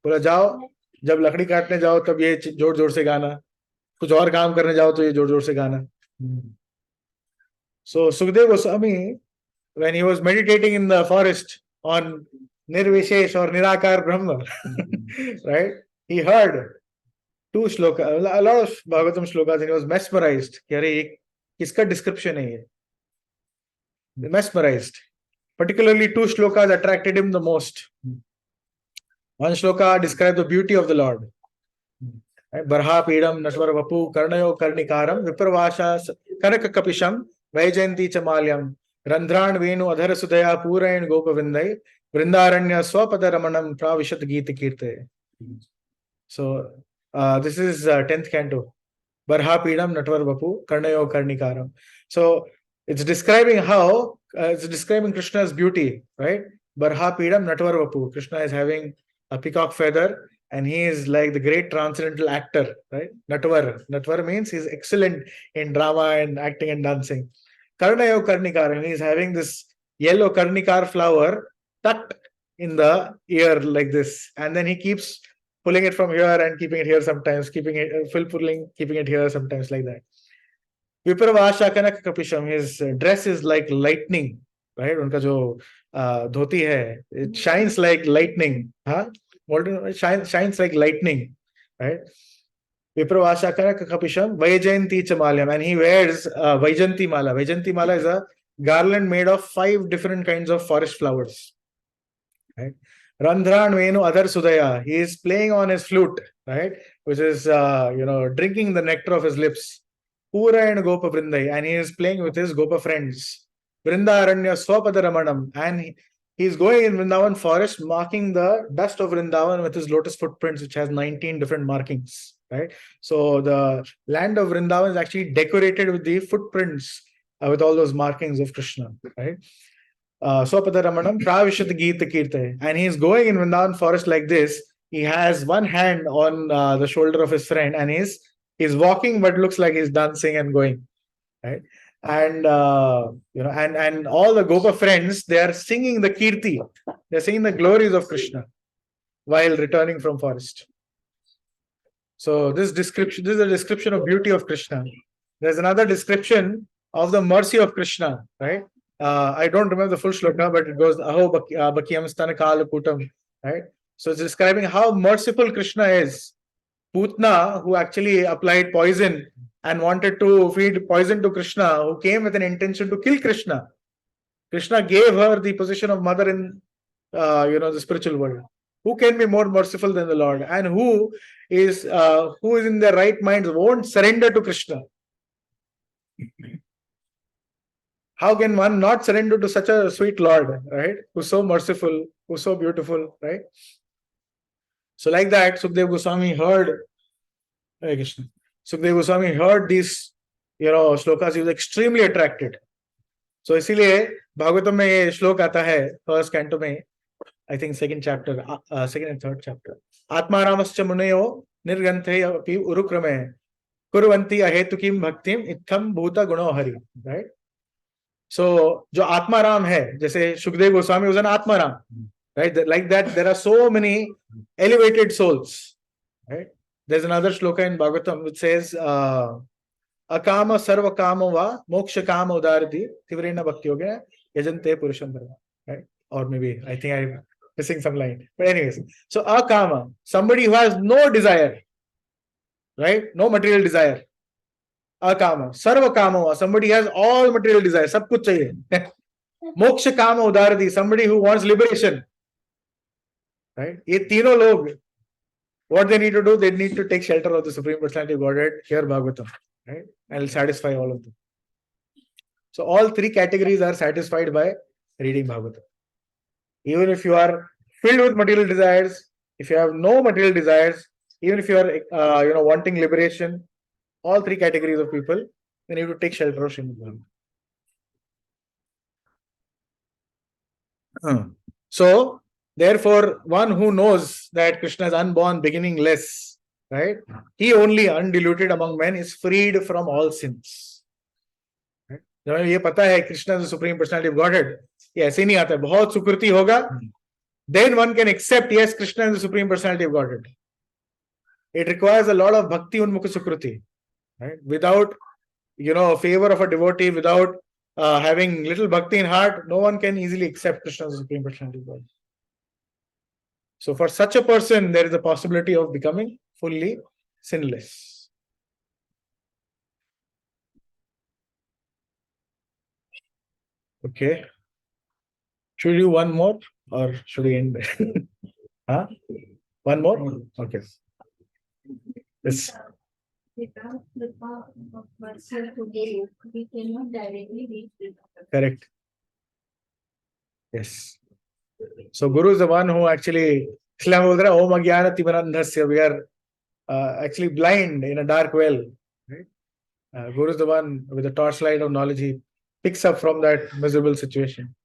बोला जाओ, जब लकड़ी काटने जाओ तब ये जोर जोर से गाना, कुछ और काम करने जाओ तो ये जोर जोर से गाना. So Sukdev Goswami, when he was meditating in the forest on Nirvishesh or Nirakar Brahma, right? He heard 2 shlokas, a lot of Bhagavatam shlokas, and he was mesmerized. कि अरे ये किसका description है ये? Mesmerized. Particularly 2 shlokas attracted him the most. One shloka described the beauty of the Lord. Barha Pidam Nashvar Vapu Karnayo Karnikaram Vipravasha Kanak Kapisham Vaijayanti Chamalyam Randhran Venu Adhara Sudaya Purayan Gopavindai Vrindaranya Swapada Ramanam Pravishat Gita Kirte. So this is 10th canto. Barha Pidam Natvar Vapu Karnayo Karnikaram. So it's describing how it's describing Krishna's beauty, right? Barha Pidam Natvar Vapu. Krishna is having a peacock feather and he is like the great transcendental actor, right? Natvar. Natvar means he's excellent in drama and acting and dancing. Karnayo Karnikar, and he's having this yellow Karnikar flower tucked in the ear like this. And then he keeps pulling it from here and keeping it here sometimes, keeping it pulling, keeping it here sometimes like that. Vipravasha Kanak Kapisham, his dress is like lightning, right? Unka jo dhoti hai, it shines like lightning. Huh? Shines like lightning, right? Vipravasha Kanak Kapisham, Vaijayanti Chamalyam, and he wears Vaijanti Mala. Vaijanti Mala is a garland made of 5 different kinds of forest flowers. Right? Randhran Venu Adhar Sudaya. He is playing on his flute, right? Which is, drinking the nectar of his lips. Pura and Gopa Vrindai. And he is playing with his Gopa friends. Vrindaranya Swapada Ramanam. And he's going in Vrindavan forest, marking the dust of Vrindavan with his lotus footprints, which has 19 different markings, right? So the land of Vrindavan is actually decorated with the footprints, with all those markings of Krishna, right? Swapada Ramanam Pravishat Gita Kirte. And he's going in Vrindavan forest like this. He has one hand on the shoulder of his friend and he's walking, but looks like he's dancing and going. Right? And and all the Gopa friends, they are singing the Kirti. They're singing the glories of Krishna while returning from forest. So this is a description of beauty of Krishna. There's another description of the mercy of Krishna, right? I don't remember the full shloka, but it goes Aho Bakiyam Stana Kala Putam, right? So it's describing how merciful Krishna is. Putna, who actually applied poison and wanted to feed poison to Krishna, who came with an intention to kill Krishna. Krishna gave her the position of mother in the spiritual world. Who can be more merciful than the Lord? And who is in their right minds won't surrender to Krishna? How can one not surrender to such a sweet Lord, right? Who's so merciful, who's so beautiful, right? So like that, Sukdev Goswami heard Hare Krishna. Sukdev Goswami heard these, shlokas. He was extremely attracted. So इसीलिए भागवतम में ये श्लोक आता है first canto में, I think second and third chapter. आत्मारामश्च मुनयो निर्गंथे अपि उरुक्रमे कुर्वन्ति अहेतुकीं भक्तिम इत्थम भूता गुणो हरि, right? So जो आत्माराम है, जैसे Sukhdev Goswami was an Atmaram, right? Like that, there are so many elevated souls, right? There's another shloka in Bhagavatam which says akama sarva kama va moksha kama udarati tivrena bhakti yoga yajante purusham dharma, right? Or maybe I think I'm missing some line, but anyways, so akama, somebody who has no desire, right? No material desire. Akama sarva kama, somebody has all material desire, sab kuch chahiye. Moksha kama udarati, somebody who wants liberation, right? Ye तीनों log, what they need to do, they need to take shelter of the Supreme Personality of Godhead, hear Bhagavatam, right? And it'll satisfy all of them. So all 3 categories are satisfied by reading Bhagavatam. Even if you are filled with material desires, if you have no material desires, even if you are wanting liberation, all 3 categories of people, they need to take shelter of Srimad Bhagavatam. So therefore, one who knows that Krishna is unborn, beginningless, right? He only, undeluded among men, is freed from all sins. Right? जब ये पता है Krishna is the Supreme Personality of Godhead, ये ऐसे नहीं आता है, बहुत सुकृति होगा, then one can accept, yes, Krishna is the Supreme Personality of Godhead. It requires a lot of bhakti unmukha sukruti, right? Without, favor of a devotee, without having little bhakti in heart, no one can easily accept Krishna as the Supreme Personality of Godhead. So for such a person, there is a possibility of becoming fully sinless. Okay. Should we do one more or should we end there? Huh? One more? Okay. Yes. Without the power of mercy to give, we cannot directly reach the Correct. Yes. So Guru is the one who actually, इसलिए हम बोल रहे हैं ओम अज्ञान तिमिरंधस्य, we are actually blind in a dark well. Right? Guru is the one with the torchlight of knowledge. He picks up from that miserable situation.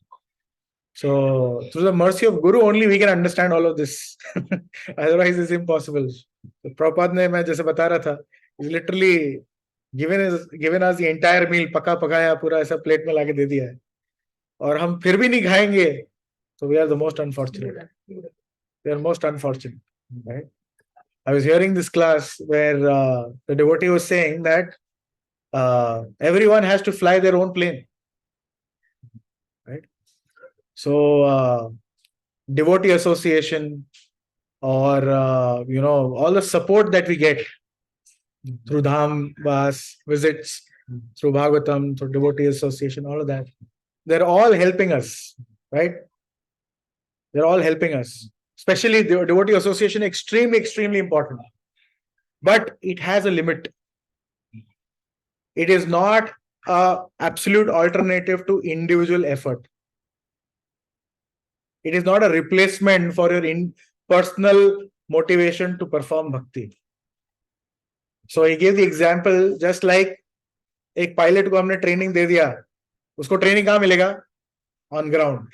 So through the mercy of Guru only we can understand all of this. Otherwise it's impossible. So Prabhupada ने मैं जैसे बता रहा था, is literally given us the entire meal, पका पकाया पूरा ऐसा प्लेट में लाके दे दिया है, और हम फिर भी नहीं खाएंगे, so we are the most unfortunate. We are most unfortunate, right? I was hearing this class where the devotee was saying that everyone has to fly their own plane, right? So devotee association, or all the support that we get through Dham Vas visits, through Bhagavatam, through devotee association, all of that, they're all helping us, right? They're all helping us. Especially the devotee association, extremely important. But it has a limit. It is not a absolute alternative to individual effort. It is not a replacement for your personal motivation to perform bhakti. So he gave the example, just like एक pilot को हमने training दे दिया, उसको training कहाँ मिलेगा? On ground,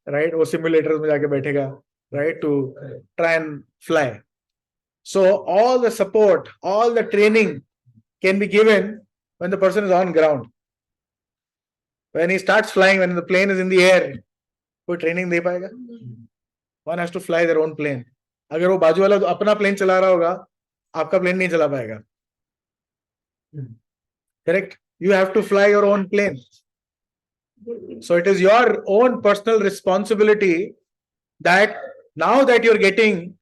right? वो simulators में जाके बैठेगा, right, to try and fly. So all the support, all the training can be given when the person is on ground. When he starts flying, when the plane is in the air, कोई training दे पाएगा? One has to fly their own plane. अगर वो बाजू वाला अपना plane चला रहा होगा, आपका प्लेन नहीं चला पाएगा. Correct? You have to fly your own plane. So it is your own personal responsibility that now that you're getting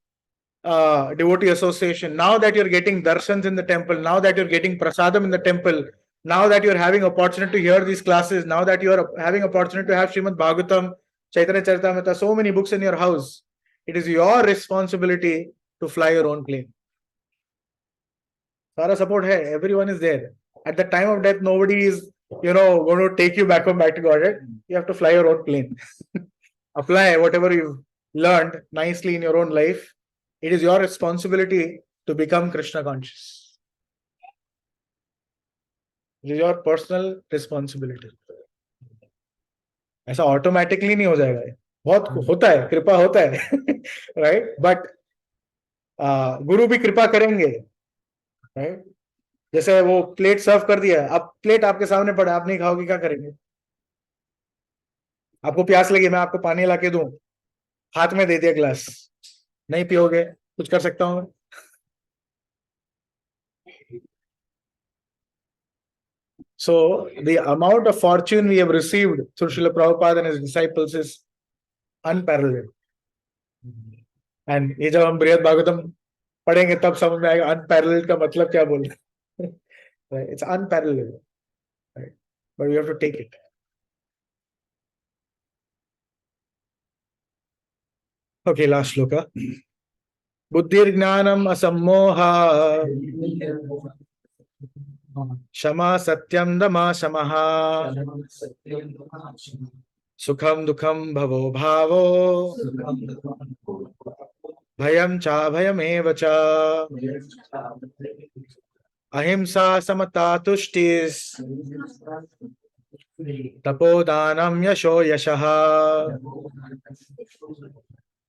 devotee association, now that you're getting darshans in the temple, now that you're getting prasadam in the temple, now that you're having opportunity to hear these classes, now that you're having opportunity to have Srimad Bhagavatam, Chaitanya Charitamrita, so many books in your house, it is your responsibility to fly your own plane. Sara support hai, everyone is there. At the time of death, nobody is, going to take you back to Godhead. You have to fly your own plane. Apply whatever you've learned nicely in your own life. It is your responsibility to become Krishna conscious. It is your personal responsibility. ऐसा automatically नहीं हो जाएगा, बहुत होता है, कृपा होता है, राइट? बट गुरु भी कृपा करेंगे, राइट? जैसे वो प्लेट सर्व कर दिया, अब प्लेट आपके सामने पड़ा, आप नहीं खाओगे, क्या करेंगे? आपको प्यास लगी, मैं आपको पानी ला के दूं, हाथ में दे दिया ग्लास, नहीं पियोगे, कुछ कर सकता हूं मैं? So the amount of fortune we have received through Srila Prabhupada and his disciples is unparalleled. And ये जब हम बृहद भागवतम पढ़ेंगे तब समझ में आएगा unparalleled का मतलब क्या बोल रहे हैं. Right? It's unparalleled, right? But we have to take it. Okay, last shloka. Buddhir jnanam asammoha Shama satyam dama shamaha Sukham dukham bhavo bhavo Bhayam cha bhayam eva cha Ahimsa samata tushtis Tapodanam yasho yashaha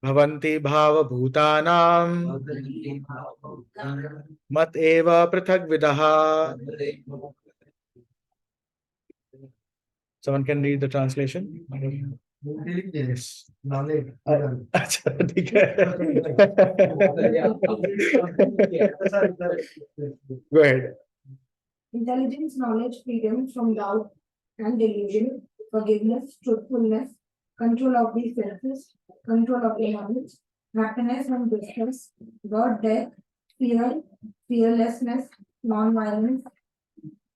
Bhavanti bhava bhutanam mat eva prithak vidaha. Someone can read the translation? Yes. Knowledge. अच्छा, ठीक है. Go ahead. Intelligence, knowledge, freedom from doubt and delusion, forgiveness, truthfulness, control of the senses, control of the knowledge, happiness and distress, God, death, fear, fearlessness, nonviolence,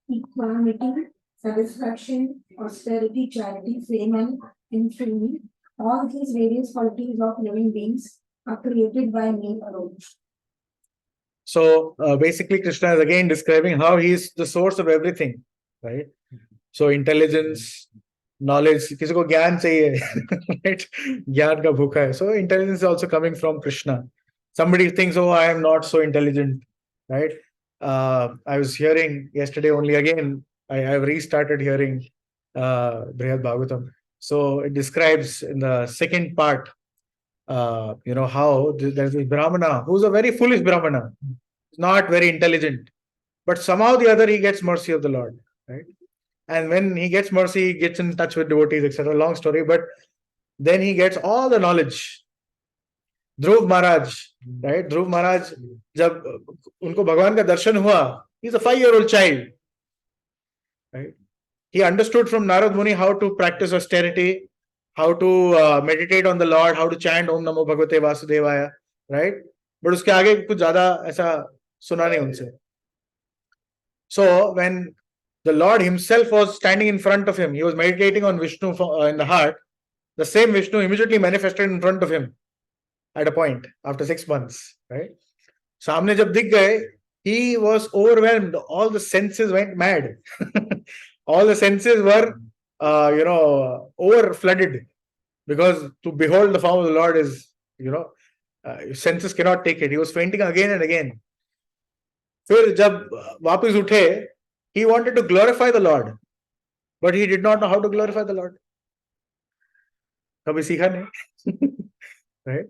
equanimity, satisfaction, austerity, charity, fame, and infamy. All these various qualities of living beings are created by me alone. So basically, Krishna is again describing how he is the source of everything, right? So intelligence, knowledge, किसी को ज्ञान चाहिए, right? ज्ञान का भूखा है. So intelligence is also coming from Krishna. Somebody thinks, oh, I am not so intelligent, right? I was hearing yesterday only again. I have restarted hearing Brihad Bhagavatam. So it describes in the second part, how there's this Brahmana who's a very foolish Brahmana, not very intelligent, but somehow the other he gets mercy of the Lord, right? And when he gets mercy, he gets in touch with devotees, etc. Long story, but then he gets all the knowledge. Dhruv Maharaj, right? ध्रुव महाराज जब उनको भगवान का दर्शन हुआ, he's a 5-year-old child, right? He understood from Narad Muni how to practice austerity, how to meditate on the Lord, how to chant Om Namo Bhagavate Vasudevaya, right? But उसके आगे कुछ ज्यादा ऐसा सुना नहीं उनसे. So when the Lord himself was standing in front of him, he was meditating on Vishnu in the heart. The same Vishnu immediately manifested in front of him at a point after 6 months, right? सामने जब दिख गए, he was overwhelmed. All the senses went mad. All the senses were, over flooded, because to behold the form of the Lord is, senses cannot take it. He was fainting again and again. फिर जब वापस उठे, he wanted to glorify the Lord, but he did not know how to glorify the Lord. कभी सीखा नहीं, right?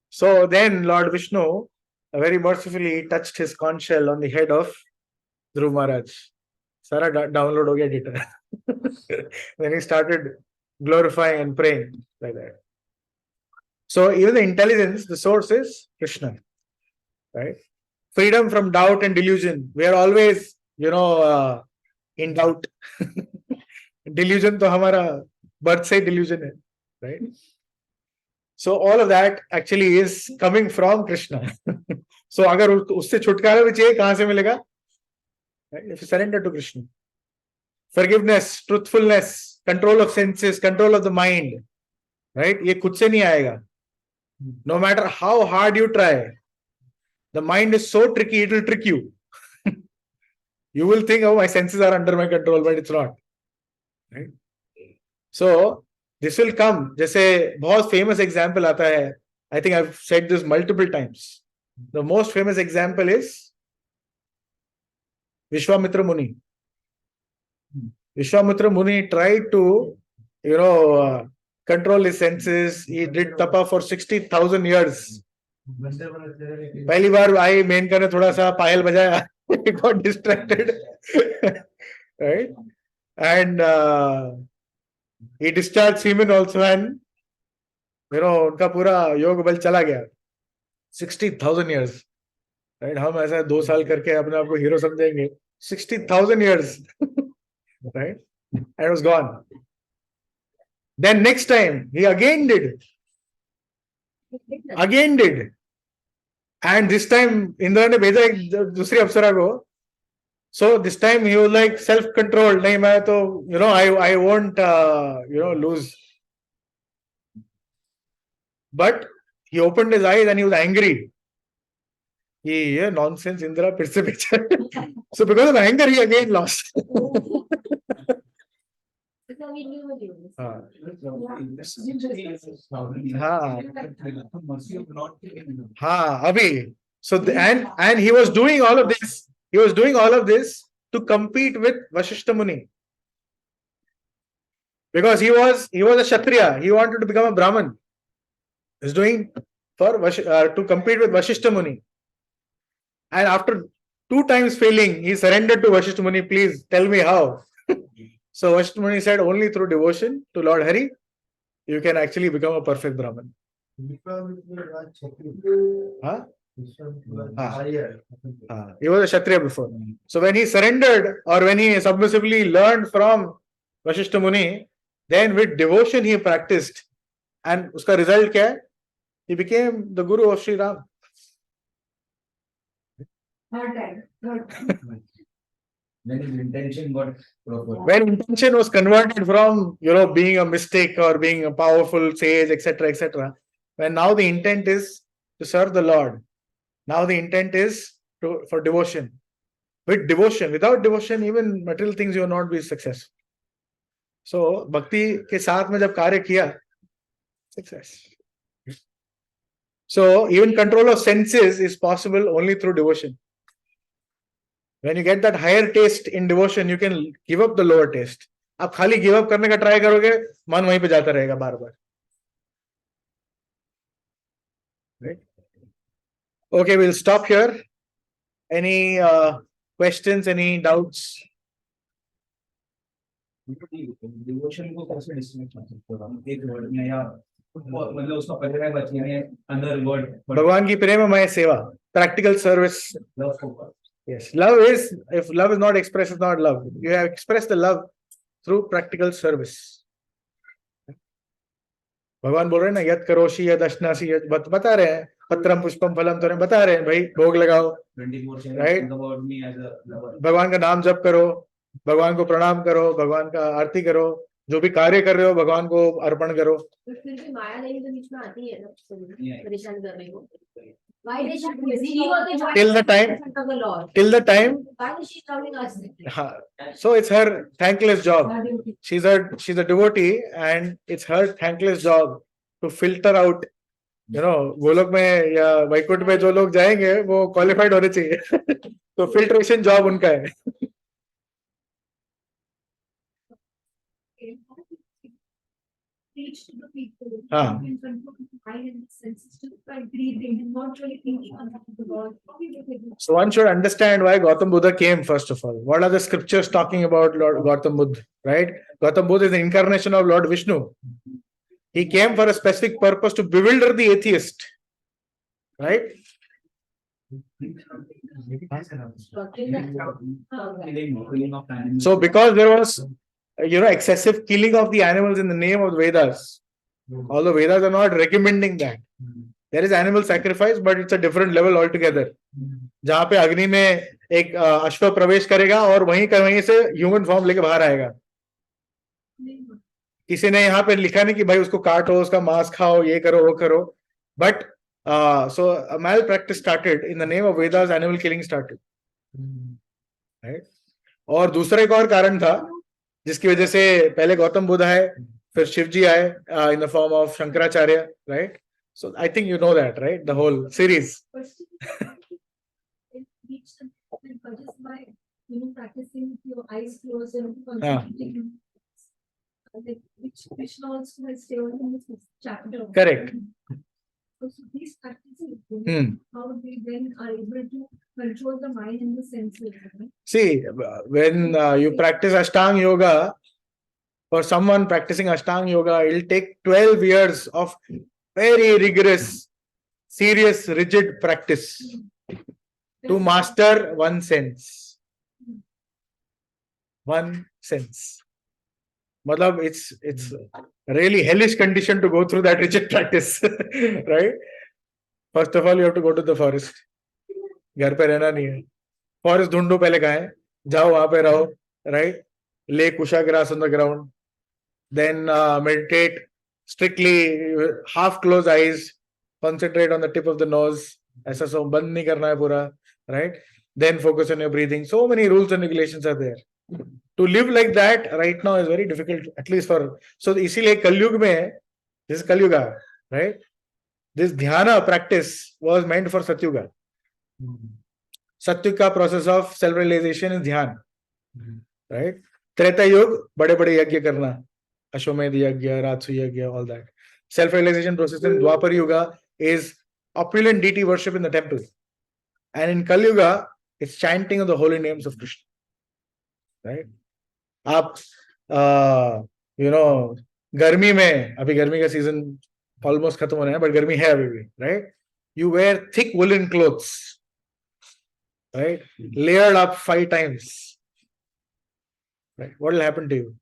So then Lord Vishnu very mercifully touched his conch shell on the head of Dhruv Maharaj. Sara download ho gaya data. Then he started glorifying and praying like that. So even the intelligence, the source is Krishna, right? Freedom from doubt and delusion. We are always, in doubt. Delusion to hamara birth se delusion hai, right? So all of that actually is coming from Krishna. So अगर उससे छुटकारा भी चाहिए, कहां से मिलेगा? Right? If you surrender to Krishna. Forgiveness, truthfulness, control of senses, control of the mind, right? ये खुद से नहीं आएगा. No matter how hard you try, the mind is so tricky, it will trick you. You will think, oh, my senses are under my control, but it's not. Right? So this will come. जैसे बहुत famous example आता है. I think I've said this multiple times. The most famous example is Vishwamitra Muni. Vishwamitra Muni tried to, control his senses. He did tapa for 60,000 years. पहली बार आई मेनका ने थोड़ा सा पायल बजाया. He got distracted. Right? And he discharged semen also, and उनका पूरा योग बल चला गया. 60,000 years. Right? हम ऐसा 2 साल करके अपने आप को हीरो समझेंगे. 60,000 years. Right? And it was gone. Then next time he again did. And this time Indra ने भेजा एक दूसरी अप्सरा को. So this time he was like self-controlled. नहीं मैं तो I won't lose. But he opened his eyes and he was angry. ये nonsense Indra फिर से भेजा. So because of anger he again lost. अभी. So and he was doing all of this. He was doing all of this to compete with Vashishta Muni, because he was a Kshatriya. He wanted to become a Brahman. He's doing to compete with Vashishta Muni. And after 2 times failing, he surrendered to Vashishta Muni. Please tell me how. So Vashishta Muni said, only through devotion to Lord Hari, you can actually become a perfect Brahman. Huh? He was a Kshatriya before. So when he surrendered, or when he submissively learned from Vashishta Muni, then with devotion he practiced. And uska result kya hai? He became the guru of Sri Ram. When his intention got proper. When intention was converted from, being a mystic or being a powerful sage, etc., etc. When now the intent is to serve the Lord. Now the intent is for devotion. With devotion, without devotion, even material things you will not be successful. So भक्ति के साथ में जब कार्य किया, success. So even control of senses is possible only through devotion. When you get that higher taste in devotion, you can give up the lower taste. आप खाली give up करने का ट्राई करोगे, मन वहीं पे जाता रहेगा बार बार. Right? Okay, we'll stop here. Any questions, any doubts? Devotion को कैसे डिस्क्राइब कर सकते हो आप एक वर्ड में, या मतलब उसका पर्याय बताइए अंदर वर्ड. भगवान की प्रेममय सेवा, practical service. लव को. Yes, love is, if love is not expressed, it's not love. You have expressed the love through practical service. भगवान बोल रहे हैं ना, यद करोषि यद अश्नासी यद, बता रहे हैं, पत्रम पुष्पम फलम तोरम, बता रहे हैं भाई, भोग लगाओ, 24/7 Right? think about me as a lover. भगवान का नाम जप करो, भगवान को प्रणाम करो, भगवान का आरती करो, जो भी कार्य कर रहे हो भगवान को अर्पण करो. तो फिर भी माया देवी तो बीच में आती है ना, Yeah. परेशान करने को. Why does she do this? She was the Till the time- in front of the Lord. Till the time, Why is she coming us? so it's her thankless job. She's a devotee, and it's her thankless job to filter out. You know, Golok में या वैकुंठ में जो लोग जाएंगे वो qualified होने चाहिए. तो फिल्ट्रेशन जॉब उनका है. Preach to the people. हाँ. You can control the mind and the senses just by breathing and not really thinking on the God. So one should understand why Gautam Buddha came, first of all. What are the scriptures talking about Lord Gautam Buddha, right? Gautam Buddha is the incarnation of Lord Vishnu. He came for a specific purpose to bewilder the atheist, right? So because there was, excessive killing of the animals in the name of the Vedas, although Vedas are not recommending that. There is animal sacrifice, but it's a different level altogether. जहाँ पे अग्नि में एक अश्व प्रवेश करेगा और वहीं से ह्यूमन फॉर्म लेके बाहर आएगा. किसी ने यहाँ पे लिखा नहीं कि भाई उसको काटो, उसका मांस खाओ, ये करो वो करो. But so a malpractice started in the name of Vedas. Animal killing started, right? और दूसरा एक और कारण था जिसकी वजह से पहले गौतम बुद्ध आए, फिर शिव जी आए in the form of Shankaracharya, right? So I think you know that, right? The whole series. Just by practicing with your eyes closed and concentrating. Which Krishna also has stated in this chapter. Correct. So these practices, Hmm. how we then are able to control the mind and the senses. Right? See, when you practice Ashtanga Yoga, for someone practicing Ashtanga Yoga, it'll take 12 years of very rigorous, serious, rigid practice to master one sense. One sense. Matlab, it's really hellish condition to go through that rigid practice, right? First of all, you have to go to the forest. घर पे रहना नहीं है. Forest ढूंढो पहले कहाँ है, जाओ वहां पे रहो, right? Lay kusha grass on the ground. Then meditate strictly, half close eyes, concentrate on the tip of the nose. ऐसा सब बंद नहीं करना है पूरा, right? Then focus on your breathing. So many rules and regulations are there. To live like that right now is very difficult, at least for. So इसीलिए कलयुग में, this is Kalyuga, right? This dhyana practice was meant for Satyuga. Satyuga process of self-realization is dhyan, right? Treta Yuga, बड़े बड़े यज्ञ करना, Ashwamedh yajna, Rajsu yajna, all that. Self-realization process in Dwapar Yuga is opulent deity worship in the temple, and in Kali Yuga, it's chanting of the holy names of Krishna, right? आप गर्मी में, अभी गर्मी का season almost खत्म होने है, but गर्मी है अभी भी, right? You wear thick woolen clothes, right? Layered up 5 times, right? What will happen to you?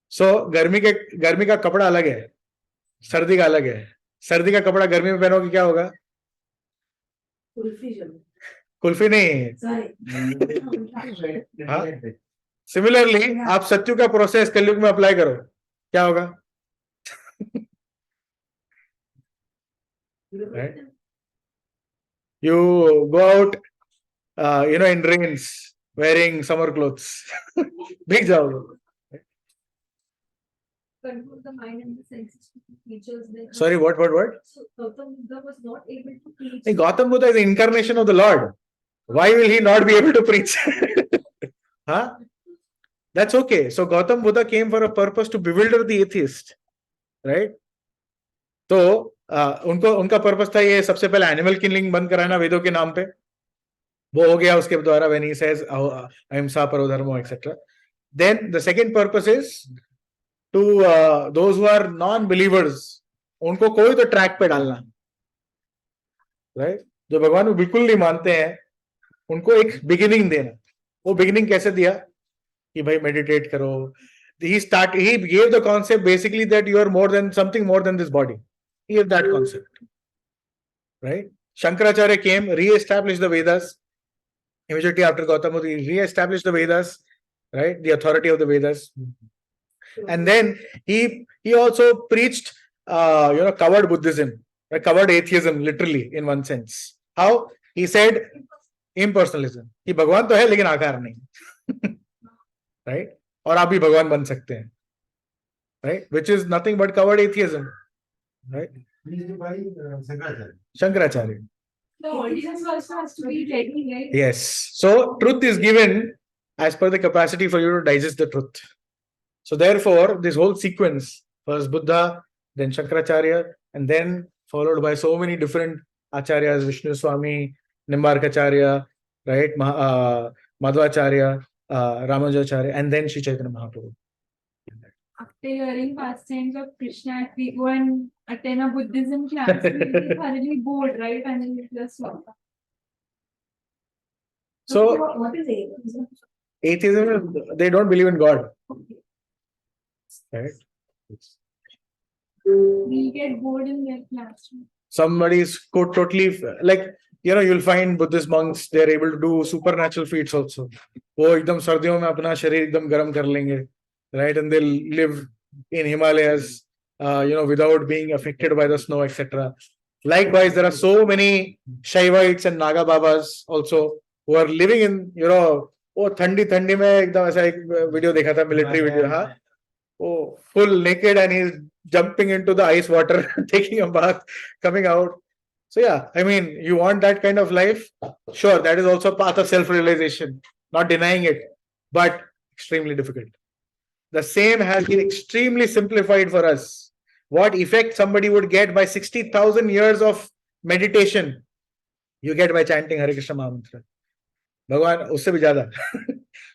So गर्मी का कपड़ा अलग है, सर्दी का अलग है. सर्दी का कपड़ा गर्मी में पहनोगे क्या होगा? कुल्फी नहीं. सिमिलरली आप सत्यु का प्रोसेस कलयुग में अप्लाई करो, क्या होगा? Right? You go out, in rains, wearing summer clothes. Big job. Control the mind and the senses to teachers. Sorry, what? So Gautam Buddha was not able to teach. Hey, Gautam Buddha is the incarnation of the Lord. Why will he not be able to preach? Huh? That's okay. So Gautam Buddha came for a purpose to bewilder the atheist, right? तो उनका purpose था ये सबसे पहले animal killing बंद कराना वेदों के नाम पे, वो हो गया उसके द्वारा when he says अहिंसा परो धर्मो etc. Then the second purpose is to those who are non-believers, उनको कोई तो ट्रैक पे डालना, राइट? जो भगवान को बिल्कुल नहीं मानते हैं उनको एक बिगिनिंग देना. वो बिगिनिंग कैसे दिया कि भाई मेडिटेट करो. He gave the concept basically that you are more than something more than this body. He gave that concept, right? Shankaracharya came, re-established the Vedas. Immediately after Gautam Buddha, he re-established the Vedas, right? The authority of the Vedas. And then he also preached, covered Buddhism, covered atheism, literally in one sense. How? He said impersonalism. कि भगवान तो है लेकिन आकार नहीं, right? और आप भी भगवान बन सकते हैं, right? Which is nothing but covered atheism, right? Shankaracharya. The audience also has to be ready, right? Yes. So truth is given as per the capacity for you to digest the truth. So therefore, this whole sequence, first Buddha, then Shankaracharya, and then followed by so many different acharyas, Vishnu Swami, Nimbarkacharya, right? Madhvacharya, Ramanujacharya, and then Sri Chaitanya Mahaprabhu. After hearing pastimes of Krishna, if we go and attend a Buddhism class, we will be thoroughly bored, right? And then we just walk. So What is atheism? atheism, they don't believe in God, right? We get bored in their classroom. Somebody is totally like, you'll find Buddhist monks, they're able to do supernatural feats also. वो एकदम सर्दियों में अपना शरीर एकदम गर्म कर लेंगे, right? And they'll live in Himalayas, without being affected by the snow, etc. Likewise, there are so many Shaivites and Naga Babas also who are living in, वो ठंडी में एकदम ऐसा एक वीडियो देखा था, मिलिट्री वीडियो, हाँ, वो full naked and he's jumping into the ice water, taking a bath, coming out. So yeah, I mean, you want that kind of life? Sure, that is also path of self-realization, not denying it, but extremely difficult. The same has been extremely simplified for us. What effect somebody would get by 60,000 years of meditation, you get by chanting Hare Krishna Mahamantra. भगवान उससे भी ज्यादा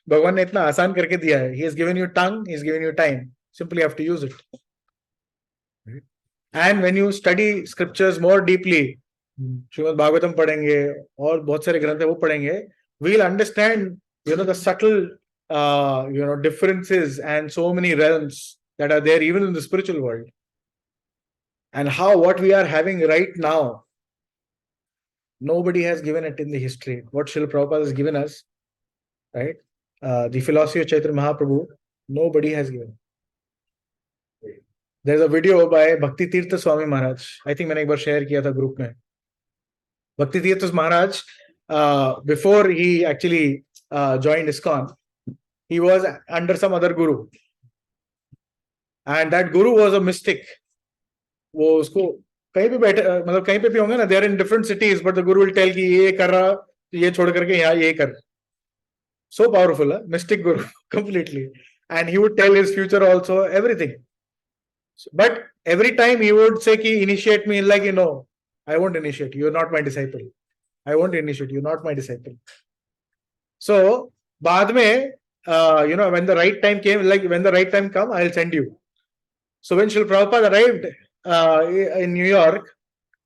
भगवान ने इतना आसान करके दिया है. He has given you tongue, he has given you time. Simply have to use it. Right? And when you study scriptures more deeply, Shrimad Bhagavatam पढ़ेंगे और बहुत सारे ग्रंथ है वो पढ़ेंगे, we'll understand, the subtle, differences and so many realms that are there even in the spiritual world. And how what we are having right now, nobody has given it in the history. What Srila Prabhupada has given us, right? The philosophy of Chaitanya Mahaprabhu, nobody has given. There's a video by Bhakti Tirtha Swami Maharaj. I think मैंने एक बार share किया था group में. Bhakti Tirtha Maharaj, before he actually joined ISKCON, he was under some other guru. And that guru was a mystic. वो उसको कहीं पे बैठे, मतलब कहीं पे भी होंगे ना, they are in different cities, but the guru will tell कि ये कर रहा, ये छोड़ करके यहाँ ये कर. So powerful, mystic guru, completely. And he would tell his future also, everything. But every time he would say कि initiate me, like, I won't initiate you, you're not my disciple. I won't initiate you, you're not my disciple. So बाद में, when the right time came, like when the right time come, I'll send you. So when Srila Prabhupada arrived in New York,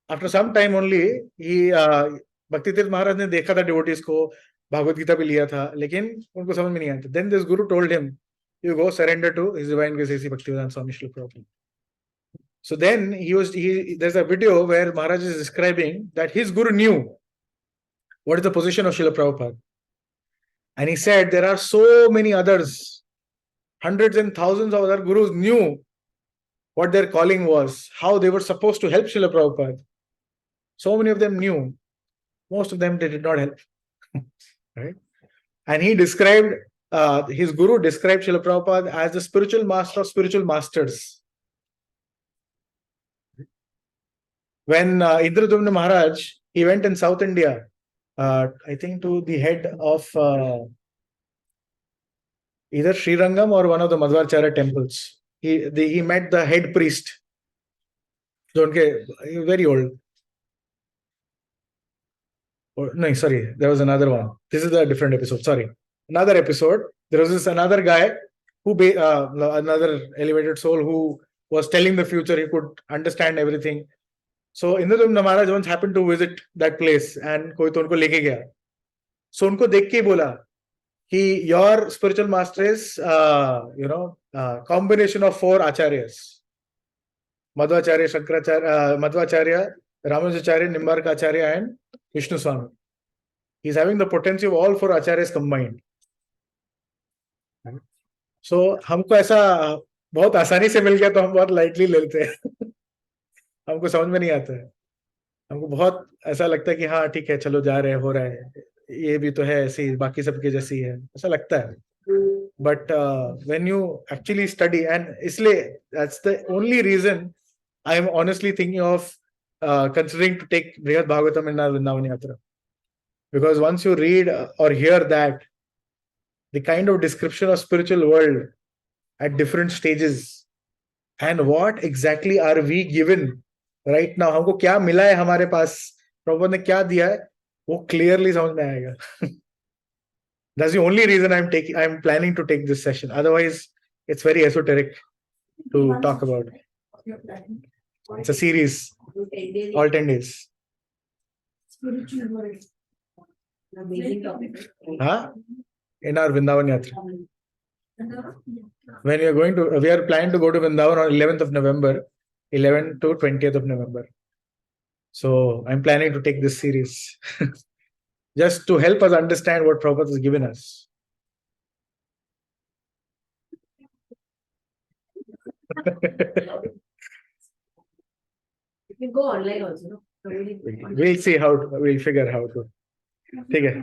after some time only, he Bhakti Tirtha Maharaj ने देखा था devotees को, भागवत गीता भी लिया था, लेकिन उनको समझ में नहीं आता. Then this guru told him, you go surrender to His Divine Grace A.C. Bhaktivedanta Swami Srila Prabhupada. So then there's a video where Maharaj is describing that his guru knew what is the position of Srila Prabhupada. And he said there are so many others, hundreds and thousands of other gurus knew what their calling was, how they were supposed to help Srila Prabhupada. So many of them knew. Most of them they did not help. Right? And he described, his guru described Srila Prabhupada as the spiritual master of spiritual masters. When Indradumna Maharaj, he went in South India, I think to the head of either Srirangam or one of the Madhvacharya temples. He met the head priest. So, very old. No, sorry, there was another one. This is a different episode. Sorry, another episode. There was this another guy who, another elevated soul who was telling the future. He could understand everything. So Indradumna Maharaj once happened to visit that place, and कोई तो उनको लेके गया. So उनको देख के बोला कि your spiritual master is combination of 4 acharyas: Madhvacharya, Shankaracharya, Madhvacharya, Ramanujacharya, Nimbarkacharya, and Vishnu Swami. He's having the potency of all 4 acharyas combined. So हमको ऐसा बहुत आसानी से मिल गया तो हम बहुत lightly ले लेते हैं. हमको समझ में नहीं आता है. हमको बहुत ऐसा लगता है कि हाँ ठीक है, चलो जा रहे हैं, हो रहा है, ये भी तो है ऐसी, बाकी सबके जैसी है, ऐसा लगता है. But when you actually study, and इसलिए that's the only reason I am honestly thinking of considering to take Brihad Bhagavatam in our Vrindavan Yatra. Because once you read or hear that, the kind of description of spiritual world at different stages, and what exactly are we given right now, हमको क्या मिला है हमारे पास, प्रभु ने क्या दिया है, वो clearly समझ में आएगा. That's the only reason I'm planning to take this session. Otherwise, it's very esoteric to talk about. It's a series, all 10 days. Spiritual world. Amazing topic. Huh? In our Vrindavan Yatra. When we are planning to go to Vrindavan on 11th of November, 11th to 20th of November. So I'm planning to take this series just to help us understand what Prabhupada has given us. You can go online also, no? We'll see we'll figure how to. ठीक है.